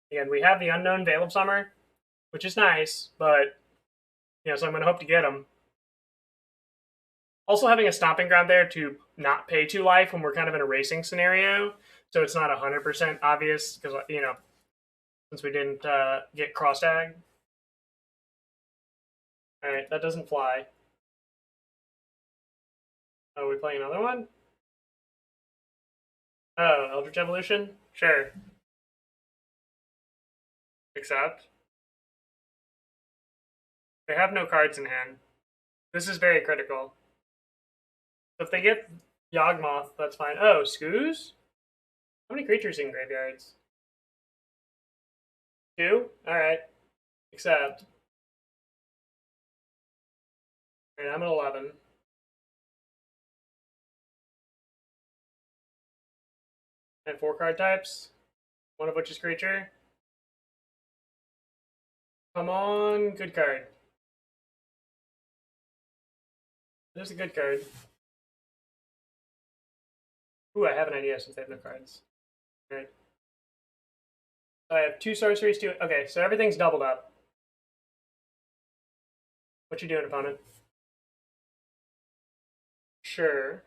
Speaker 1: And we have the unknown Veil of Summer, which is nice, but so I'm gonna hope to get them. Also having a Stomping Ground there to not pay 2 life when we're kind of in a racing scenario, so it's not 100% obvious because since we didn't get cross tag. All right, that doesn't fly. Oh, are we playing another one? Oh, Eldritch Evolution? Sure. Accept. They have no cards in hand. This is very critical. So if they get Yawgmoth, that's fine. Oh, Skoos? How many creatures in graveyards? 2? Alright. Accept. Alright, I'm at 11. And 4 card types. One of which is creature. Come on, good card. There's a good card. Ooh, I have an idea since they have no cards. Alright. So I have 2 sorceries, 2... Okay, so everything's doubled up. What you doing, opponent? Sure.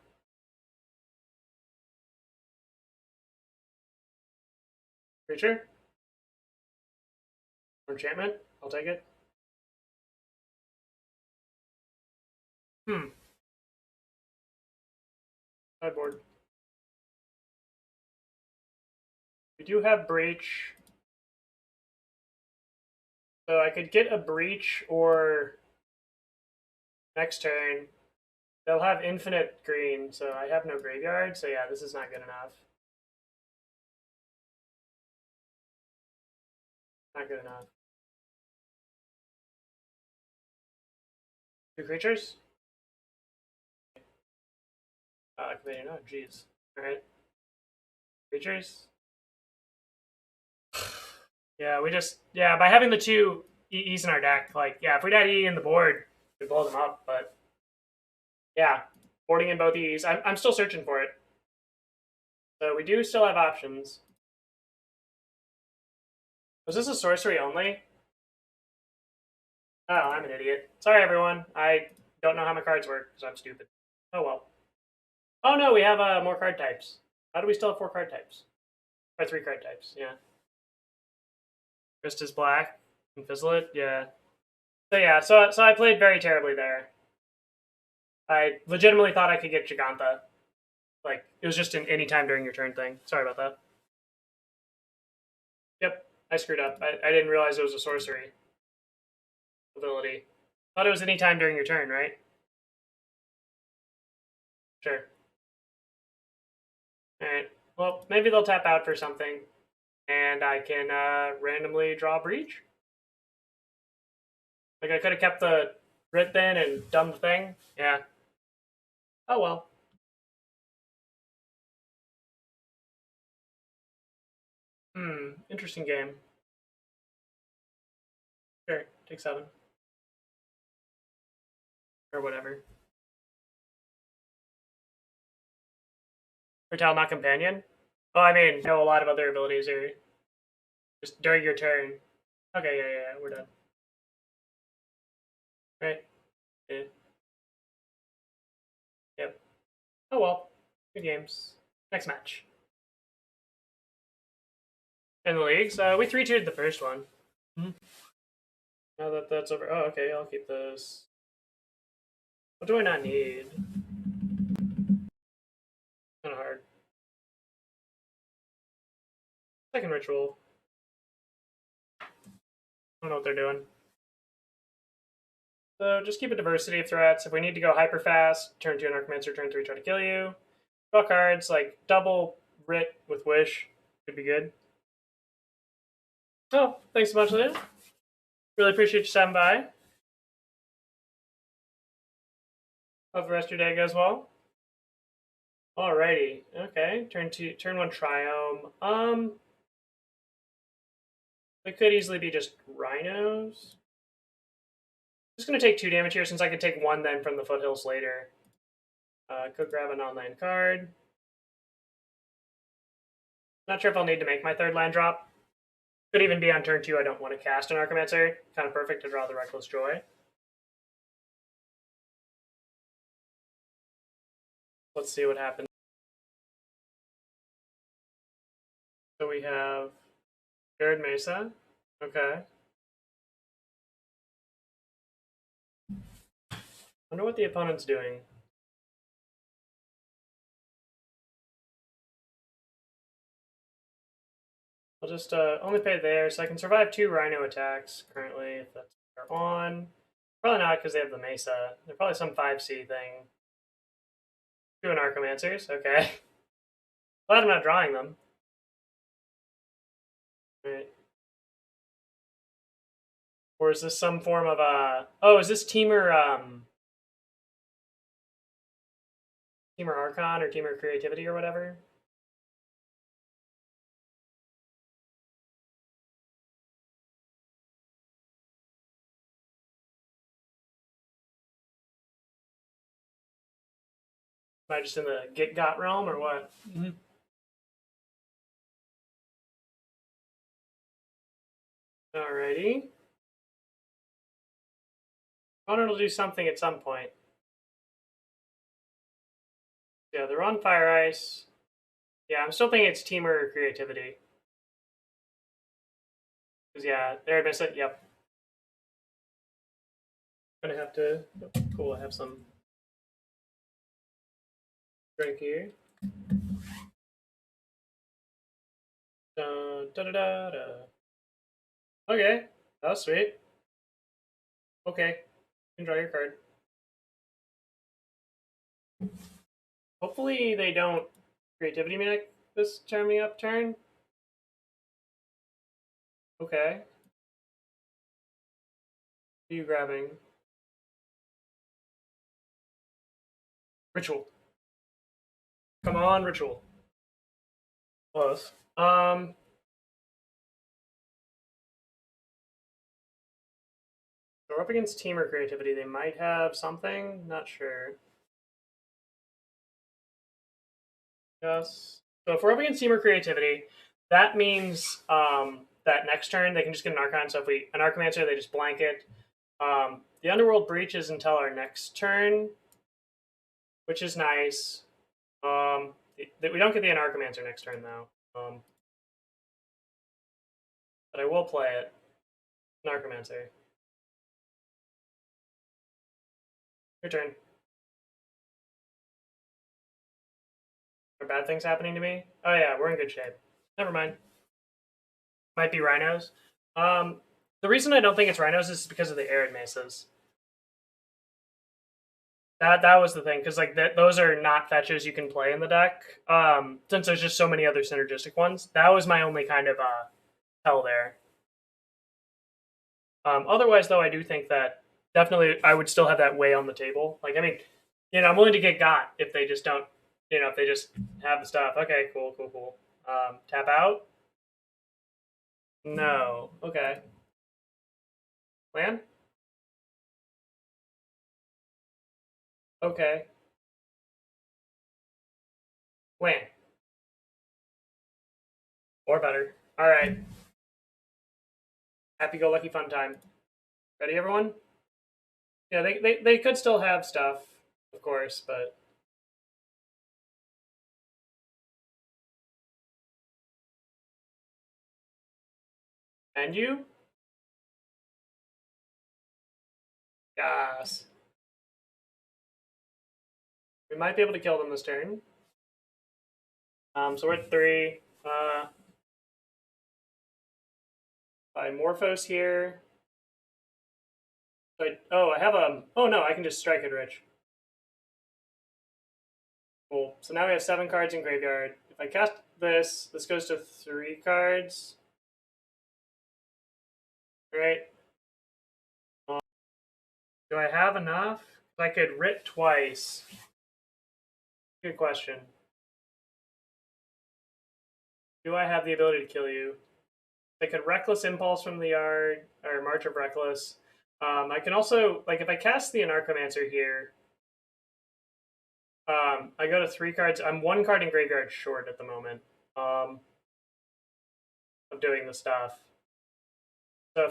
Speaker 1: Creature? Or enchantment? I'll take it. Sideboard. We do have Breach. So I could get a Breach or next turn. They'll have infinite green, so I have no graveyard, so yeah, this is not good enough. Not good enough. 2 creatures? Activating, oh jeez. Alright. Creatures? Yeah, we just, yeah, by having the 2 EEs in our deck, like, yeah, if we'd had EE in the board, we'd blow them up, but yeah, boarding in both EEs. I'm still searching for it. So we do still have options. Was this a sorcery only? Oh, I'm an idiot. Sorry, everyone. I don't know how my cards work because I'm stupid. Oh, well. Oh, no, we have more card types. How do we still have 4 card types? Or 3 card types, yeah. Wrist is black. And fizzle it, yeah. So, yeah, so I played very terribly there. I legitimately thought I could get Jegantha. Like, it was just an anytime during your turn thing. Sorry about that. Yep, I screwed up. I didn't realize it was a sorcery ability. Thought it was anytime during your turn, right? Sure. Alright. Well, maybe they'll tap out for something, and I can randomly draw Breach. Like, I could have kept the Writ then and done the thing. Yeah. Oh, well. Interesting game. Sure, take 7. Or whatever. Retell not companion? Oh, I mean, no, a lot of other abilities are just during your turn. Okay, yeah, we're done. Right. Yeah. Yep. Oh well. Good games. Next match. In the leagues, we 3-2'd the first one. Now that that's over. Oh, okay, I'll keep this. What do I not need? Kind of hard. Second ritual. I don't know what they're doing. So just keep a diversity of threats. If we need to go hyper fast, turn 2 Anarchomancer, turn 3 try to kill you. Draw cards like double Writ with Wish could be good. Oh, thanks so much, Leah. Really appreciate you stopping by. Hope the rest of your day goes well. Alrighty. Okay. Turn 1 Triome. They could easily be just rhinos. Just gonna take 2 damage here since I could take 1 then from the foothills later. Could grab an online card. Not sure if I'll need to make my 3rd land drop. Could even be on turn 2. I don't want to cast an Anarchomancer. Kind of perfect to draw the Reckless Joy. Let's see what happens. So we have Arid Mesa. Okay. Wonder what the opponent's doing. I'll just only pay there, so I can survive 2 Rhino attacks currently, if that's what they're on. Probably not, because they have the Mesa. They're probably some 5C thing. 2 Anarchomancers, okay. Glad I'm not drawing them. Right. Or is this some form of oh, is this Teamer Teamer Archon or Teamer Creativity or whatever? Am I just in the Get Got realm or what? Mm-hmm. Alrighty. Opponent will do something at some point. Yeah, they're on Fire Ice. Yeah, I'm still thinking it's Teamer or Creativity. Because, yeah, Arid Mesa, yep. Gonna have to. Oh, cool, I have some drink here. Da, da, da, da, da. Okay, that was sweet. Okay, you can draw your card. Hopefully they don't Creativity Mimic this turn me up turn. Okay. What are you grabbing? Ritual. Come on, Ritual. Close. So we're up against Teamer Creativity. They might have something. Not sure. Yes. So if we're up against Teamer Creativity, that means that next turn they can just get an Archon. So if we an Anarchomancer, they just blanket. The Underworld Breach is until our next turn, which is nice. We don't get the Anarchomancer next turn though. But I will play it. Anarchomancer. Your turn. Are bad things happening to me? Oh yeah, we're in good shape. Never mind. Might be Rhinos. The reason I don't think it's Rhinos is because of the Arid Mesas. That was the thing, because like those are not fetches you can play in the deck. Since there's just so many other synergistic ones. That was my only kind of tell there. Otherwise, though, I do think that definitely I would still have that way on the table. Like, I mean, I'm willing to get got if they just don't, if they just have the stuff. Okay, cool. Tap out? No. Okay. Land? Okay. Land. Or better. All right. Happy-go-lucky fun time. Ready, everyone? Yeah, they could still have stuff, of course, but... And you? Yes. We might be able to kill them this turn. So we're at 3. Morphose here. I have a... Oh, no, I can just strike it rich. Cool. So now we have 7 cards in graveyard. If I cast this goes to 3 cards. Right? Do I have enough? If I could writ twice. Good question. Do I have the ability to kill you? I could Reckless Impulse from the yard, or March of Reckless. I can also, like, if I cast the Anarchomancer here, I go to 3 cards. I'm 1 card in graveyard short at the moment of doing the stuff. So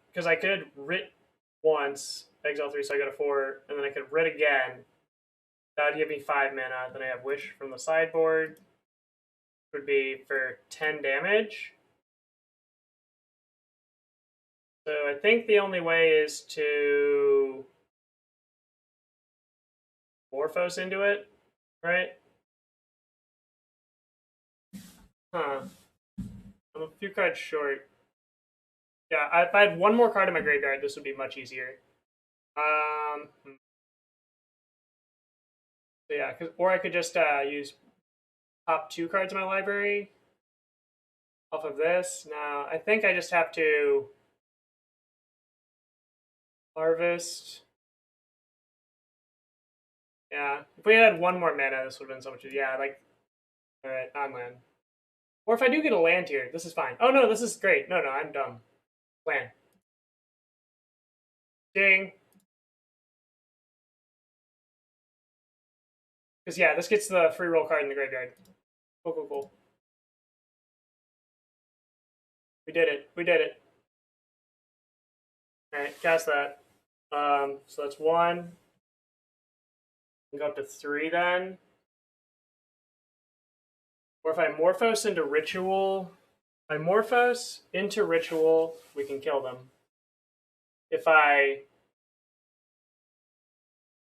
Speaker 1: because I could writ once, exile 3, so I go to 4, and then I could writ again. That would give me 5 mana. Then I have Wish from the sideboard, which would be for 10 damage. So I think the only way is to Morphose into it, right? Huh. I'm a few cards short. Yeah, if I had one more card in my graveyard, this would be much easier. So yeah, or I could just use top 2 cards in my library off of this. Now, I think I just have to harvest. Yeah, if we had one more mana, this would have been so much easier. Yeah, like, all right, on land. Or if I do get a land here, this is fine. Oh no, this is great. No, I'm dumb. Land. Ding. Because yeah, this gets the free roll card in the graveyard. Cool. We did it. All right, cast that. So that's 1. We can go up to 3 then. Or if I Morphose into Ritual, we can kill them. If I,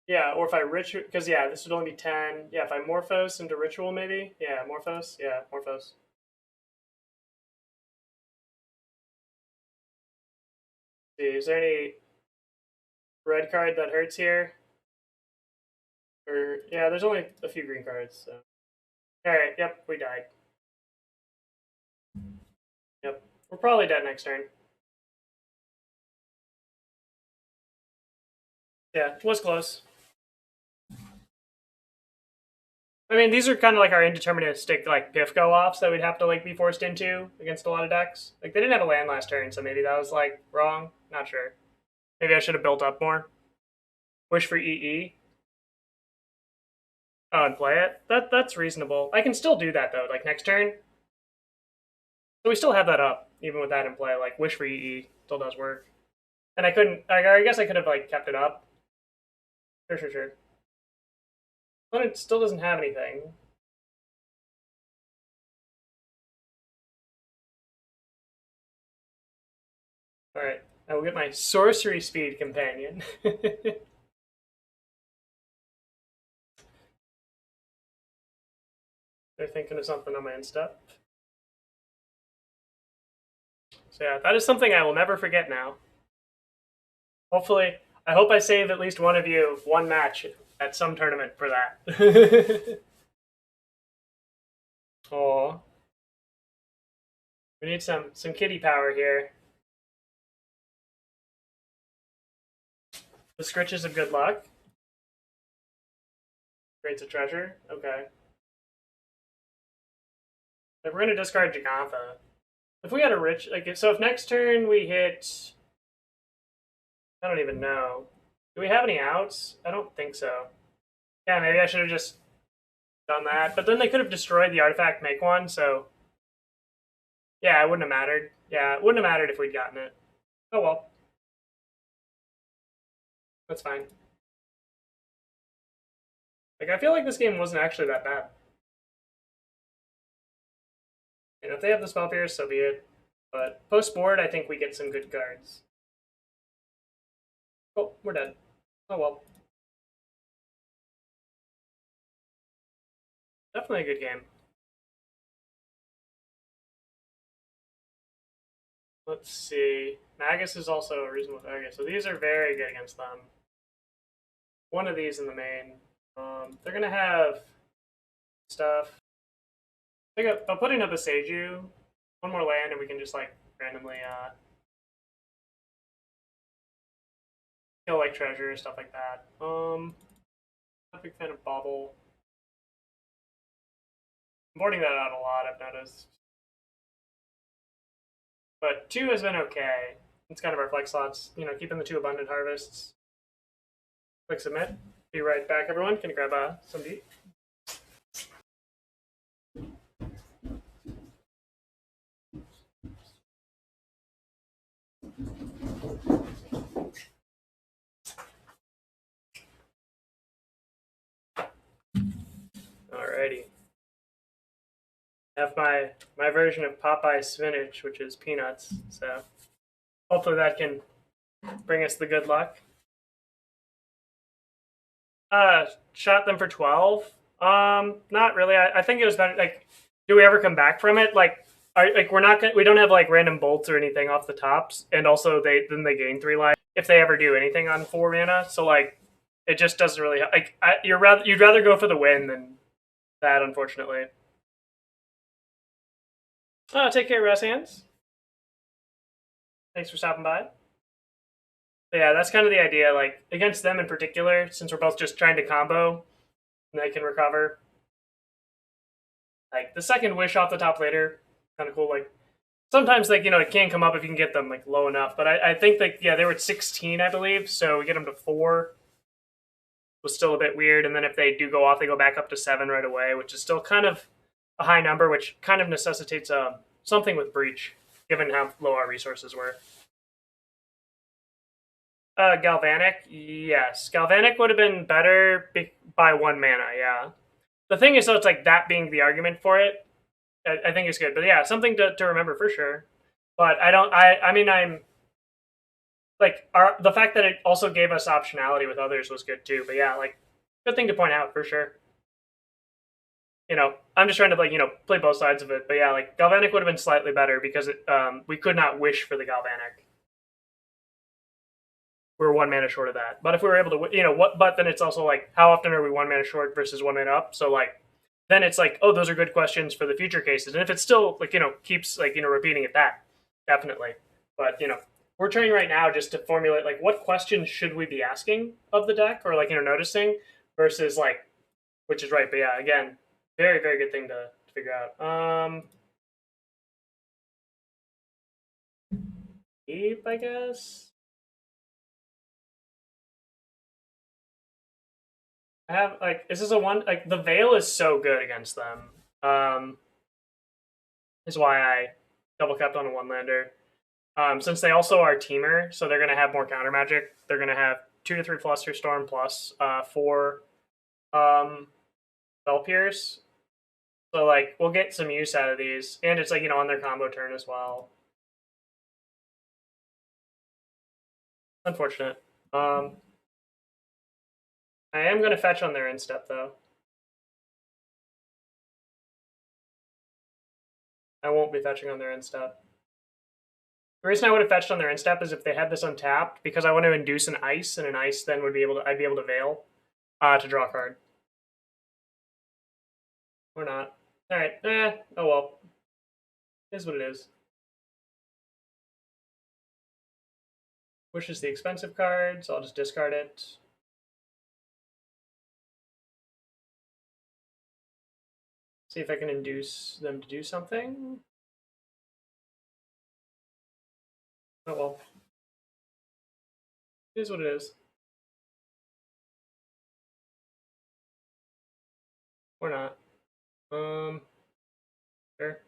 Speaker 1: yeah, or if I Ritual, because yeah, this would only be 10. Yeah, if I Morphose into Ritual, maybe. Yeah, Morphose. See, is there any red card that hurts here? Or yeah, there's only a few green cards. So. All right. Yep, we died. Yep, we're probably dead next turn. Yeah, it was close. I mean, these are kind of like our indeterministic like piff go offs that we'd have to like be forced into against a lot of decks. Like they didn't have a land last turn, so maybe that was like wrong. Not sure. Maybe I should have built up more. Wish for EE. Oh, and play it. That's reasonable. I can still do that though. Like next turn. So we still have that up even with that in play. Like wish for EE still does work. And I couldn't. I guess I could have like kept it up. Sure. But it still doesn't have anything. All right, I will get my sorcery speed companion. They're thinking of something on my end step. So yeah, that is something I will never forget now. Hopefully, I hope I save at least one of you one match at some tournament for that. Oh, we need some kitty power here. The Scritches of Good Luck. Creates a treasure. Okay. If we're gonna discard Jegantha, if we had a rich, like, so if next turn we hit, I don't even know. Do we have any outs? I don't think so. Yeah, maybe I should have just done that. But then they could have destroyed the artifact, make one. So yeah, it wouldn't have mattered. Yeah, it wouldn't have mattered if we'd gotten it. Oh well, that's fine. Like I feel like this game wasn't actually that bad. And if they have the spell pierce, so be it. But post board, I think we get some good cards. Oh, we're dead. Oh well. Definitely a good game. Let's see. Magus is also a reasonable target. So these are very good against them. One of these in the main. They're going to have stuff. I think I'll put in a Boseiju. One more land and we can just like randomly kill like treasure, stuff like that. Not a big fan of Bauble. I'm boarding that out a lot, I've noticed. But 2 has been okay. It's kind of our flex slots, you know, keeping the 2 abundant harvests. Click submit. Be right back, everyone. Can you grab some deep? Alrighty. I have my version of Popeye spinach, which is peanuts. So hopefully that can bring us the good luck. Shot them for 12. Not really. I think it was better. Like, do we ever come back from it? Like, like we don't have like random bolts or anything off the tops, and also they gain 3 life if they ever do anything on 4 mana. So like it just doesn't really like you'd rather go for the win than that, unfortunately. Oh, take care, Rest Hands. Thanks for stopping by. But yeah, that's kind of the idea. Like against them in particular, since we're both just trying to combo, and they can recover. Like the second wish off the top later, kind of cool. Like sometimes like it can come up if you can get them like low enough. But I think that they were at 16, I believe. So we get them to 4 was still a bit weird. And then if they do go off, they go back up to 7 right away, which is still kind of a high number, which kind of necessitates something with Breach, given how low our resources were. Galvanic, yes. Galvanic would have been better by 1 mana, yeah. The thing is, though, it's like that being the argument for it, I think it's good. But yeah, something to remember for sure. But I mean, I'm like the fact that it also gave us optionality with others was good too. But yeah, like good thing to point out for sure. I'm just trying to like play both sides of it. But yeah, like Galvanic would have been slightly better because we could not wish for the Galvanic. We're 1 mana short of that. But if we were able to, but then it's also like how often are we 1 mana short versus 1 mana up? So like then it's like, oh, those are good questions for the future cases. And if it's still like keeps like repeating it, that definitely. But we're trying right now just to formulate like what questions should we be asking of the deck or like noticing versus like which is right. But yeah, again, very very good thing to figure out. Keep, I guess. I have like this is a one like the Veil is so good against them. Is why I double capped on a 1-lander. Since they also are teamer, so they're gonna have more counter magic. They're gonna have 2 to 3 Flusterstorm plus 4 Spell Pierce. So like we'll get some use out of these, and it's like on their combo turn as well. Unfortunate. I am gonna fetch on their end step though. I won't be fetching on their end step. The reason I would have fetched on their end step is if they had this untapped, because I want to induce an ice, and an ice then would be able to I'd be able to Veil to draw a card. Or not. Alright, oh well. It is what it is. Wish is the expensive card, so I'll just discard it. See if I can induce them to do something. Oh well. It is what it is. Or not. Sure.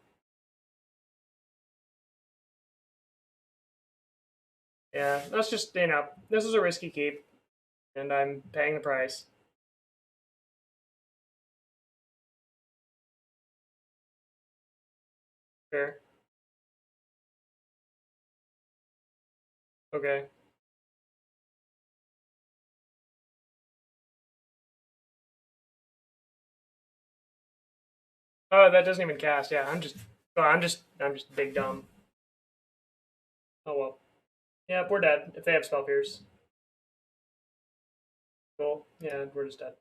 Speaker 1: Yeah, that's just, this is a risky keep, and I'm paying the price. Sure. Okay. Oh, that doesn't even cast. Yeah, I'm just big dumb. Oh well. Yeah, we're dead if they have Spell Pierce. Cool. Yeah, we're just dead.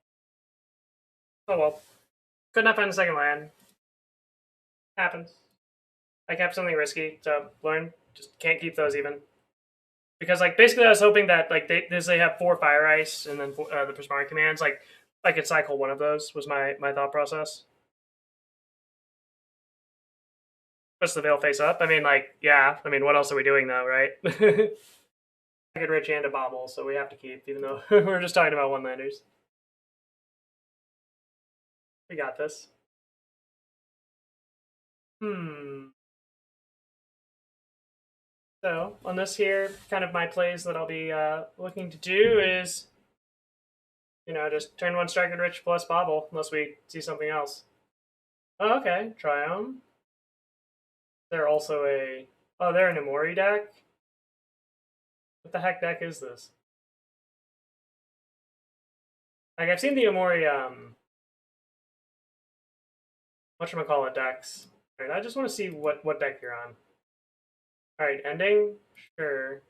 Speaker 1: Oh well. Could not find the second land. Happens. I kept something risky, so learn. Just can't keep those even. Because like basically I was hoping that like they have 4 Fire Ice and then the Prismari commands, like I could cycle one of those was my thought process. Puts the Veil face up. I mean, like, yeah. I mean, what else are we doing though, right? I could Rich and a Bauble, so we have to keep, even though we're just talking about 1-landers. We got this. So on this here, kind of my plays that I'll be looking to do is, just turn 1 Striker Rich plus Bauble, unless we see something else. Oh, okay, Triome. They're also they're an Emori deck? What the heck deck is this? Like, I've seen the Emori, whatchamacallit decks. Alright, I just want to see what deck you're on. Alright, ending? Sure.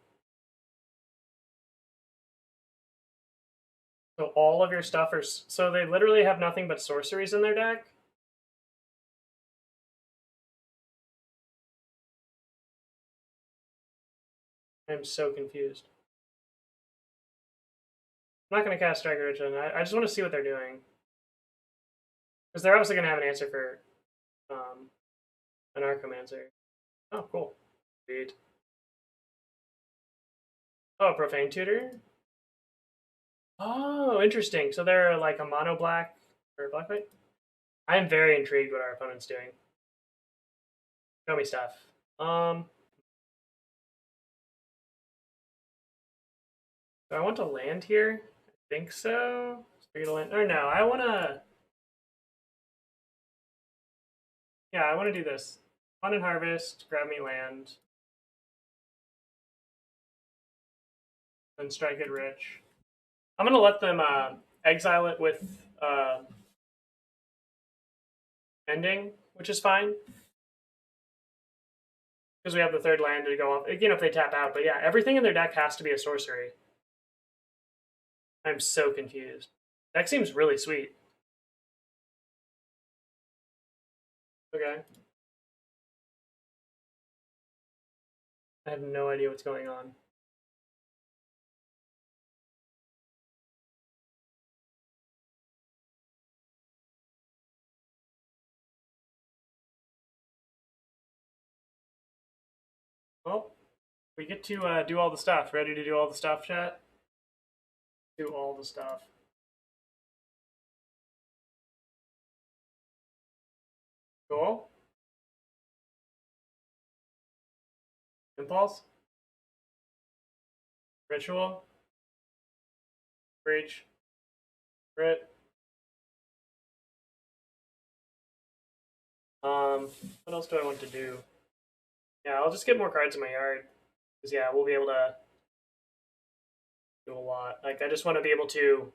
Speaker 1: So all of your stuff are... So they literally have nothing but sorceries in their deck? I'm so confused. I'm not going to cast Striker Ritual. I just want to see what they're doing. Because they're obviously going to have an answer for Anarchomancer. Oh, cool. Sweet. Oh, Profane Tutor? Oh, interesting. So they're like a mono black or black white? I am very intrigued what our opponent's doing. Show me stuff. Do I want to land here? I think so. Land. Or no, I want to... Yeah, I want to do this. Fun and harvest, grab me land. Then strike it rich. I'm going to let them exile it with ending, which is fine. Because we have the third land to go off. Again, if they tap out. But yeah, everything in their deck has to be a sorcery. I'm so confused. Deck seems really sweet. Okay. I have no idea what's going on. Well, we get to do all the stuff. Ready to do all the stuff, chat? Do all the stuff. Cool. Impulse. Ritual. Breach. Crit. What else do I want to do? Yeah, I'll just get more cards in my yard. Because, yeah, we'll be able to do a lot. Like, I just want to be able to...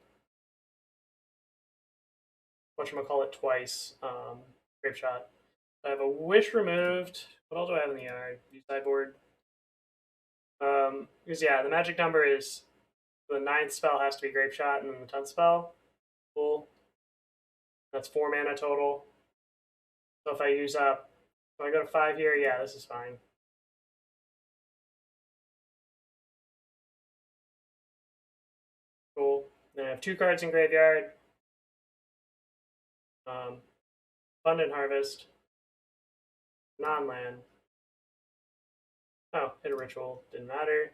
Speaker 1: Whatchamacallit twice. Grapeshot. I have a Wish removed. What else do I have in the yard? Sideboard. Because, yeah, the magic number is... The 9th spell has to be Grapeshot, and then the 10th spell. Cool. That's 4 mana total. So if I use up... If I go to 5 here, yeah, this is fine. Cool. Then I have 2 cards in graveyard. Abundant Harvest. Non-land. Oh, hit a ritual. Didn't matter.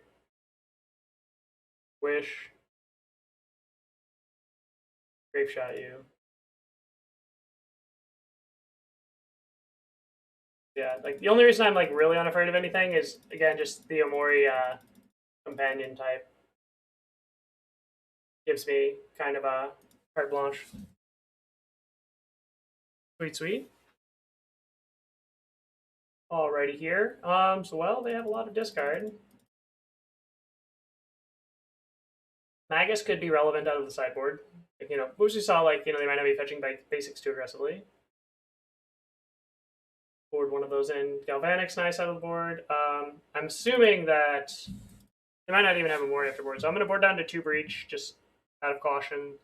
Speaker 1: Wish. Grapeshot you. Yeah, like the only reason I'm like really unafraid of anything is again just the Omori companion type gives me kind of a carte blanche. Sweet, sweet. Alrighty here. So well, they have a lot of discard. Magus could be relevant out of the sideboard. Like, you know, we saw like, you know, they might not be fetching basics too aggressively. Board one of those in. Galvanic's nice out of the board. I'm assuming that they might not even have a Mori afterboard, so I'm going to board down to 2 Breach, just out of caution.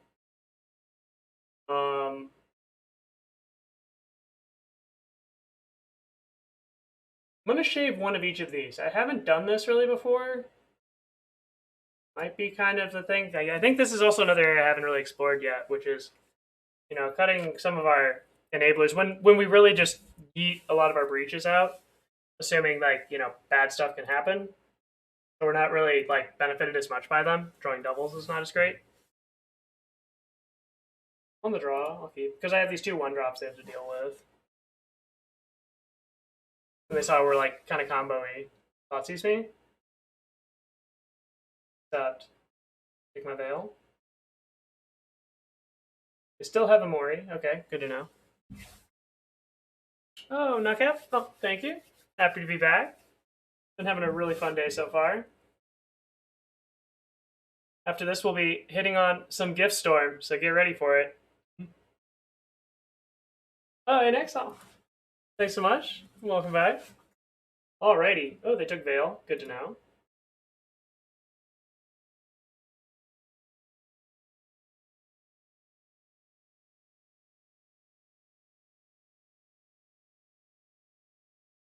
Speaker 1: I'm going to shave one of each of these. I haven't done this really before. Might be kind of the thing. I think this is also another area I haven't really explored yet, which is, you know, cutting some of our enablers when we really just beat a lot of our breaches out, assuming like, you know, bad stuff can happen. So we're not really like benefited as much by them. Drawing doubles is not as great. On the draw, I'll keep because I have these 2 1-drops they have to deal with. And they saw we're like kind of combo-y. Thoughtseize me. Except take my veil. They still have a Mori. Okay, good to know. Oh, knockout. Oh, thank you. Happy to be back. Been having a really fun day so far. After this, we'll be hitting on some Gift Storm, so get ready for it. Oh, in exile. Thanks so much. Welcome back. Alrighty. Oh, they took Veil. Good to know.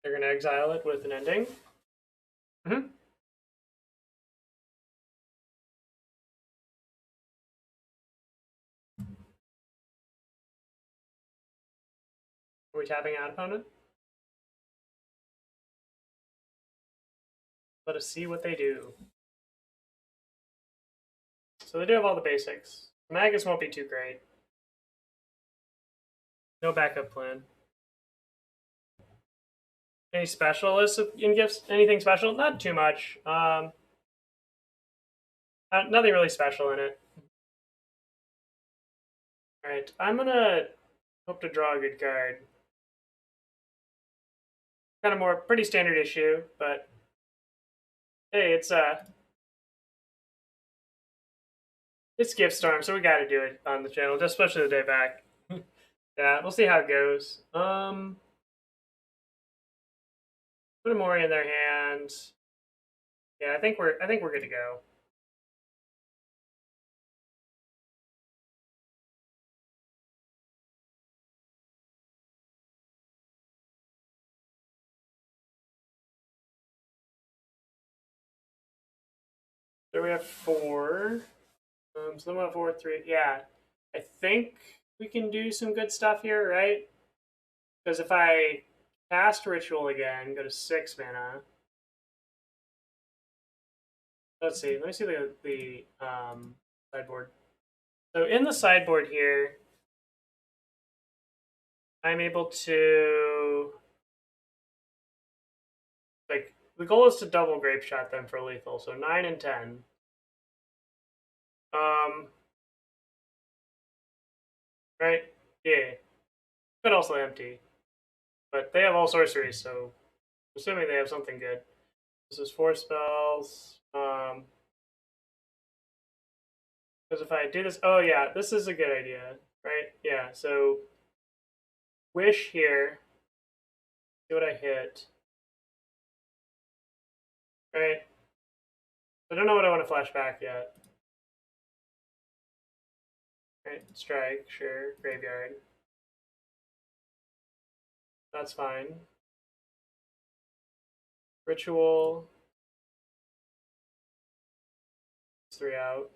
Speaker 1: They're going to exile it with an ending. Mm-hmm. Are we tapping out opponent? Let us see what they do. So they do have all the basics. Magus won't be too great. No backup plan. Any specialists in gifts? Anything special? Not too much. Nothing really special in it. All right, I'm gonna hope to draw a good card. Kind of more pretty standard issue, but hey, it's Gift Storm, so we got to do it on the channel, just especially the day back. Yeah, we'll see how it goes. Put a Mori in their hand. Yeah, I think we're good to go. So we have 4. So then we have 4, 3. Yeah, I think we can do some good stuff here, right? Because if I cast Ritual again, go to 6 mana. Let's see. Let me see the sideboard. So in the sideboard here, I'm able to like the goal is to double Grapeshot them for lethal. So 9 and 10. Right? Yeah. Could also empty. But they have all sorceries, so assuming they have something good. This is 4 spells. Because if I do this, oh yeah, this is a good idea, right? Yeah, so Wish here. See what I hit. Right? I don't know what I want to flash back yet. Right? Strike, sure. Graveyard. That's fine. Ritual. 3 out.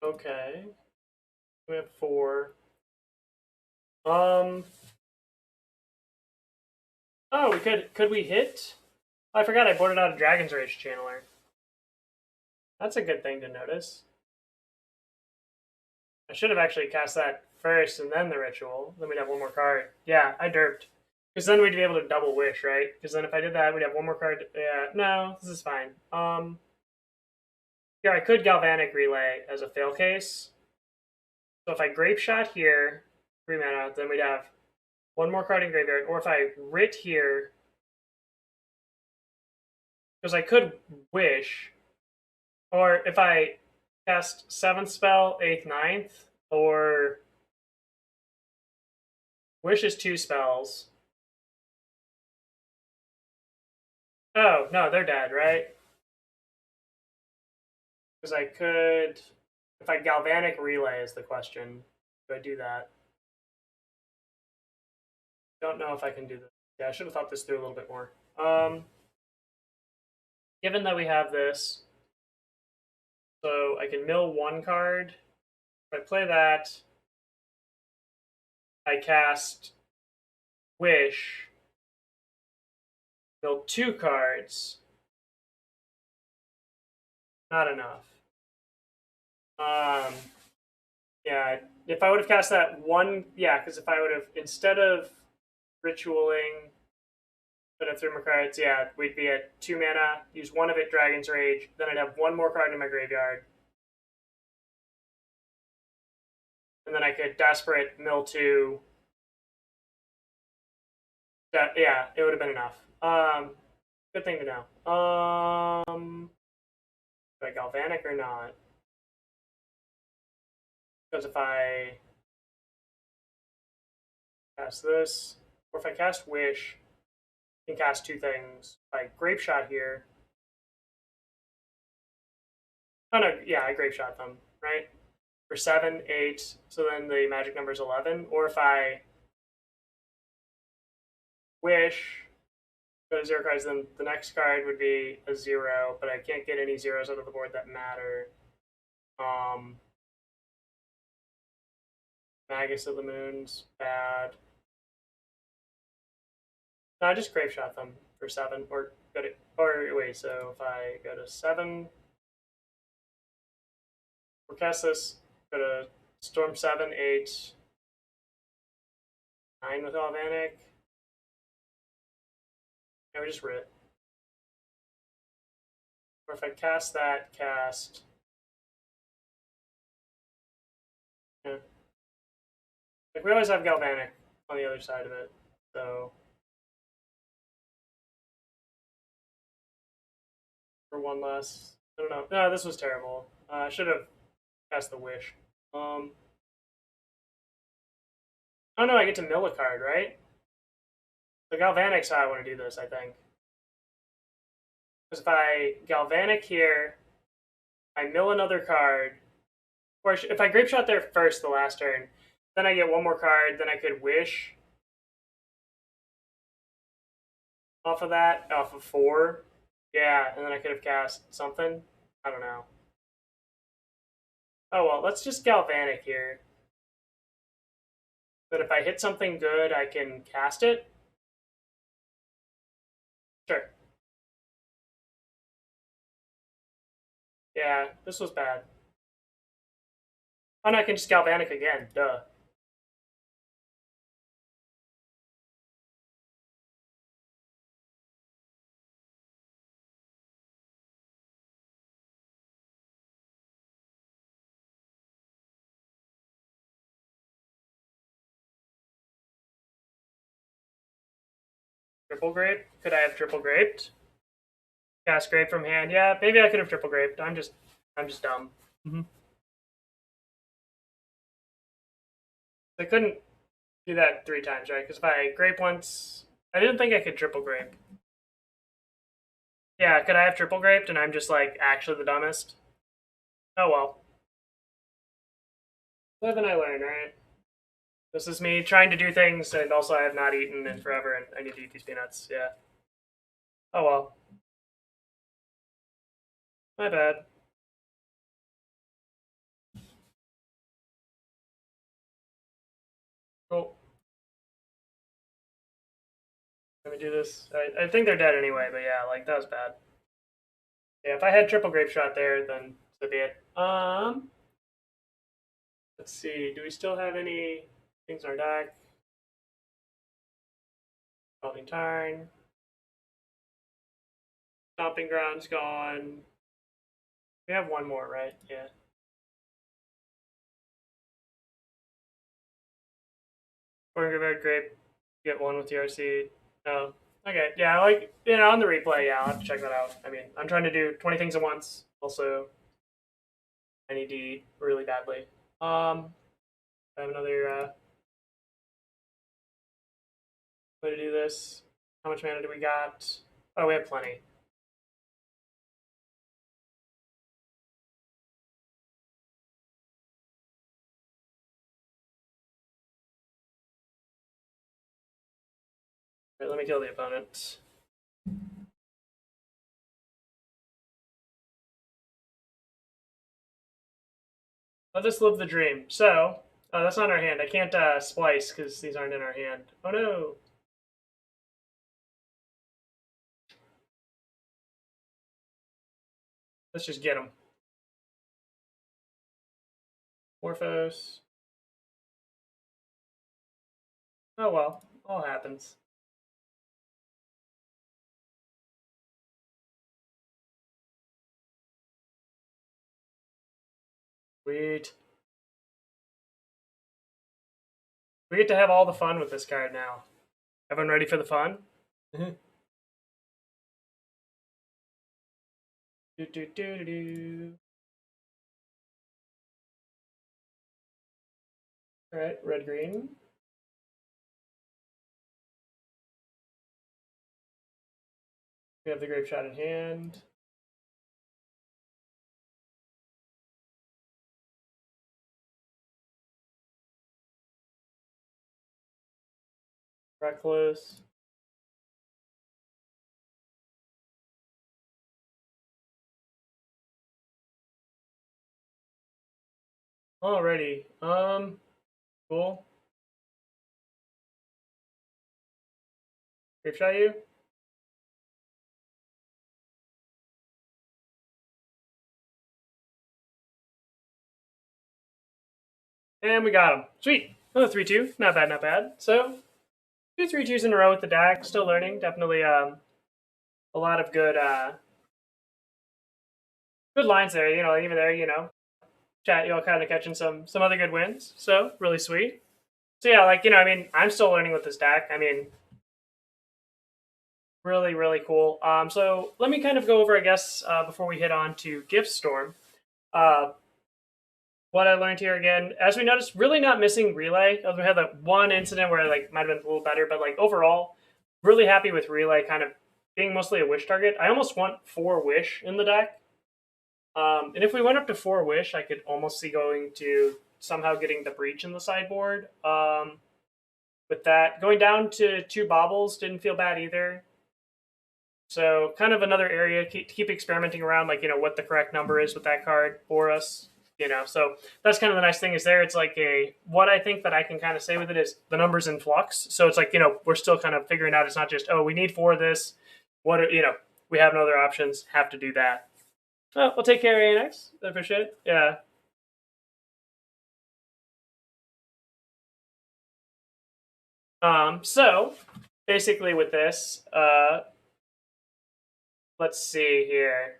Speaker 1: Okay. We have 4. Oh, we could we hit? Oh, I forgot I boarded out a Dragon's Rage Channeler. That's a good thing to notice. I should have actually cast that first and then the Ritual. Then we'd have 1 more card. Yeah, I derped. Because then we'd be able to double Wish, right? Because then if I did that, we'd have 1 more card. Yeah, no, this is fine. Yeah, I could Galvanic Relay as a fail case. So if I Grapeshot here, 3 mana, then we'd have 1 more card in graveyard. Or if I Writ here, because I could Wish, or if I cast 7th spell, 8th, 9th, or Wish is 2 spells. Oh, no, they're dead, right? Because I could, if I Galvanic Relay is the question, do I do that? Don't know if I can do this. Yeah, I should have thought this through a little bit more. Given that we have this, so I can mill 1 card. If I play that, I cast Wish, mill 2 cards. Not enough. Yeah, if I would have cast that 1, yeah, because if I would have, instead of Ritualing, instead of 3 more cards, yeah, we'd be at 2 mana, use 1 of it, Dragon's Rage, then I'd have 1 more card in my graveyard. And then I could Desperate, mill 2. Yeah, it would have been enough. Good thing to know. Do I Galvanic or not? Because if I cast this, or if I cast Wish, I can cast two things. Like Grapeshot here. Oh no, yeah, I Grapeshot them, right? For 7, 8, so then the magic number is 11. Or if I Wish, go to 0 cards, then the next card would be a 0, but I can't get any zeros out of the board that matter. Magus of the Moon's bad. No, I just Grapeshot them for 7, or go to, or wait, so if I go to 7, or cast this, go to Storm 7, 8, 9 with Galvanic. And we just root. Or if I cast that, cast. Yeah. Like we always have Galvanic on the other side of it, so. For one less. I don't know. No, this was terrible. I should have cast the Wish. Oh no, I get to mill a card, right? The Galvanic's how I want to do this, I think. Because if I Galvanic here, I mill another card, or if I Grapeshot there first the last turn, then I get one more card, then I could Wish off of that, off of 4. Yeah, and then I could have cast something. I don't know. Oh well, let's just Galvanic here. But if I hit something good, I can cast it. Sure. Yeah, this was bad. Oh no, I can just Galvanic again. Duh. Triple grape? Could I have triple graped? Cast grape from hand. Yeah, maybe I could have triple graped. I'm just dumb. I couldn't do that 3 times, right? Because if I grape once, I didn't think I could triple grape. Yeah, could I have triple graped and I'm just like actually the dumbest? Oh well. Live and I learn, right? This is me trying to do things, and also I have not eaten in forever, and I need to eat these peanuts. Yeah. Oh well. My bad. Cool. Let me do this. I think they're dead anyway, but yeah, like that was bad. Yeah, if I had triple grape shot there, then so be it. Let's see. Do we still have any things in our deck? Scalding Tarn. Stomping Ground's gone. We have one more, right? Yeah. Or Red Grape. Get one with TRC. Oh, okay. Yeah, like, on the replay, yeah, I'll have to check that out. I mean, I'm trying to do 20 things at once. Also, I need to eat really badly. I have another way to do this. How much mana do we got? Oh, we have plenty. Right, let me kill the opponent. I'll just live the dream. So, oh, that's not in our hand. I can't splice because these aren't in our hand. Oh no. Let's just get them. Morphose. Oh well, all happens. Sweet. We get to have all the fun with this card now. Everyone ready for the fun? do, do, do, do, do. All right, red green. We have the Grapeshot in hand. Reckless. Alrighty. Cool. Grapeshot you. And we got him. Sweet. Another 3-2. Not bad, not bad. So, 2 3-2s in a row with the deck. Still learning. Definitely a lot of good good lines there. You know, even there, you know, chat, you all kind of catching some other good wins. So, really sweet. So, yeah, like, you know, I mean, I'm still learning with this deck. I mean, really, really cool. So, let me kind of go over, I guess, before we hit on to Gift Storm. What I learned here again, as we noticed, really not missing Relay. We had that one incident where like might have been a little better, but like overall, really happy with Relay kind of being mostly a wish target. I almost want 4 wish in the deck. And if we went up to 4 wish, I could almost see going to somehow getting the breach in the sideboard. With that, going down to 2 baubles didn't feel bad either. So kind of another area to keep experimenting around, like, you know, what the correct number is with that card for us. You know, so that's kind of the nice thing is there. It's like what I think that I can kind of say with it is the number's in flux. So it's like, you know, we're still kind of figuring out. It's not just, oh, we need 4 of this. What are, you know, we have no other options. Have to do that. Oh, we'll take care of ANX. I appreciate it. Yeah. So basically with this, let's see here.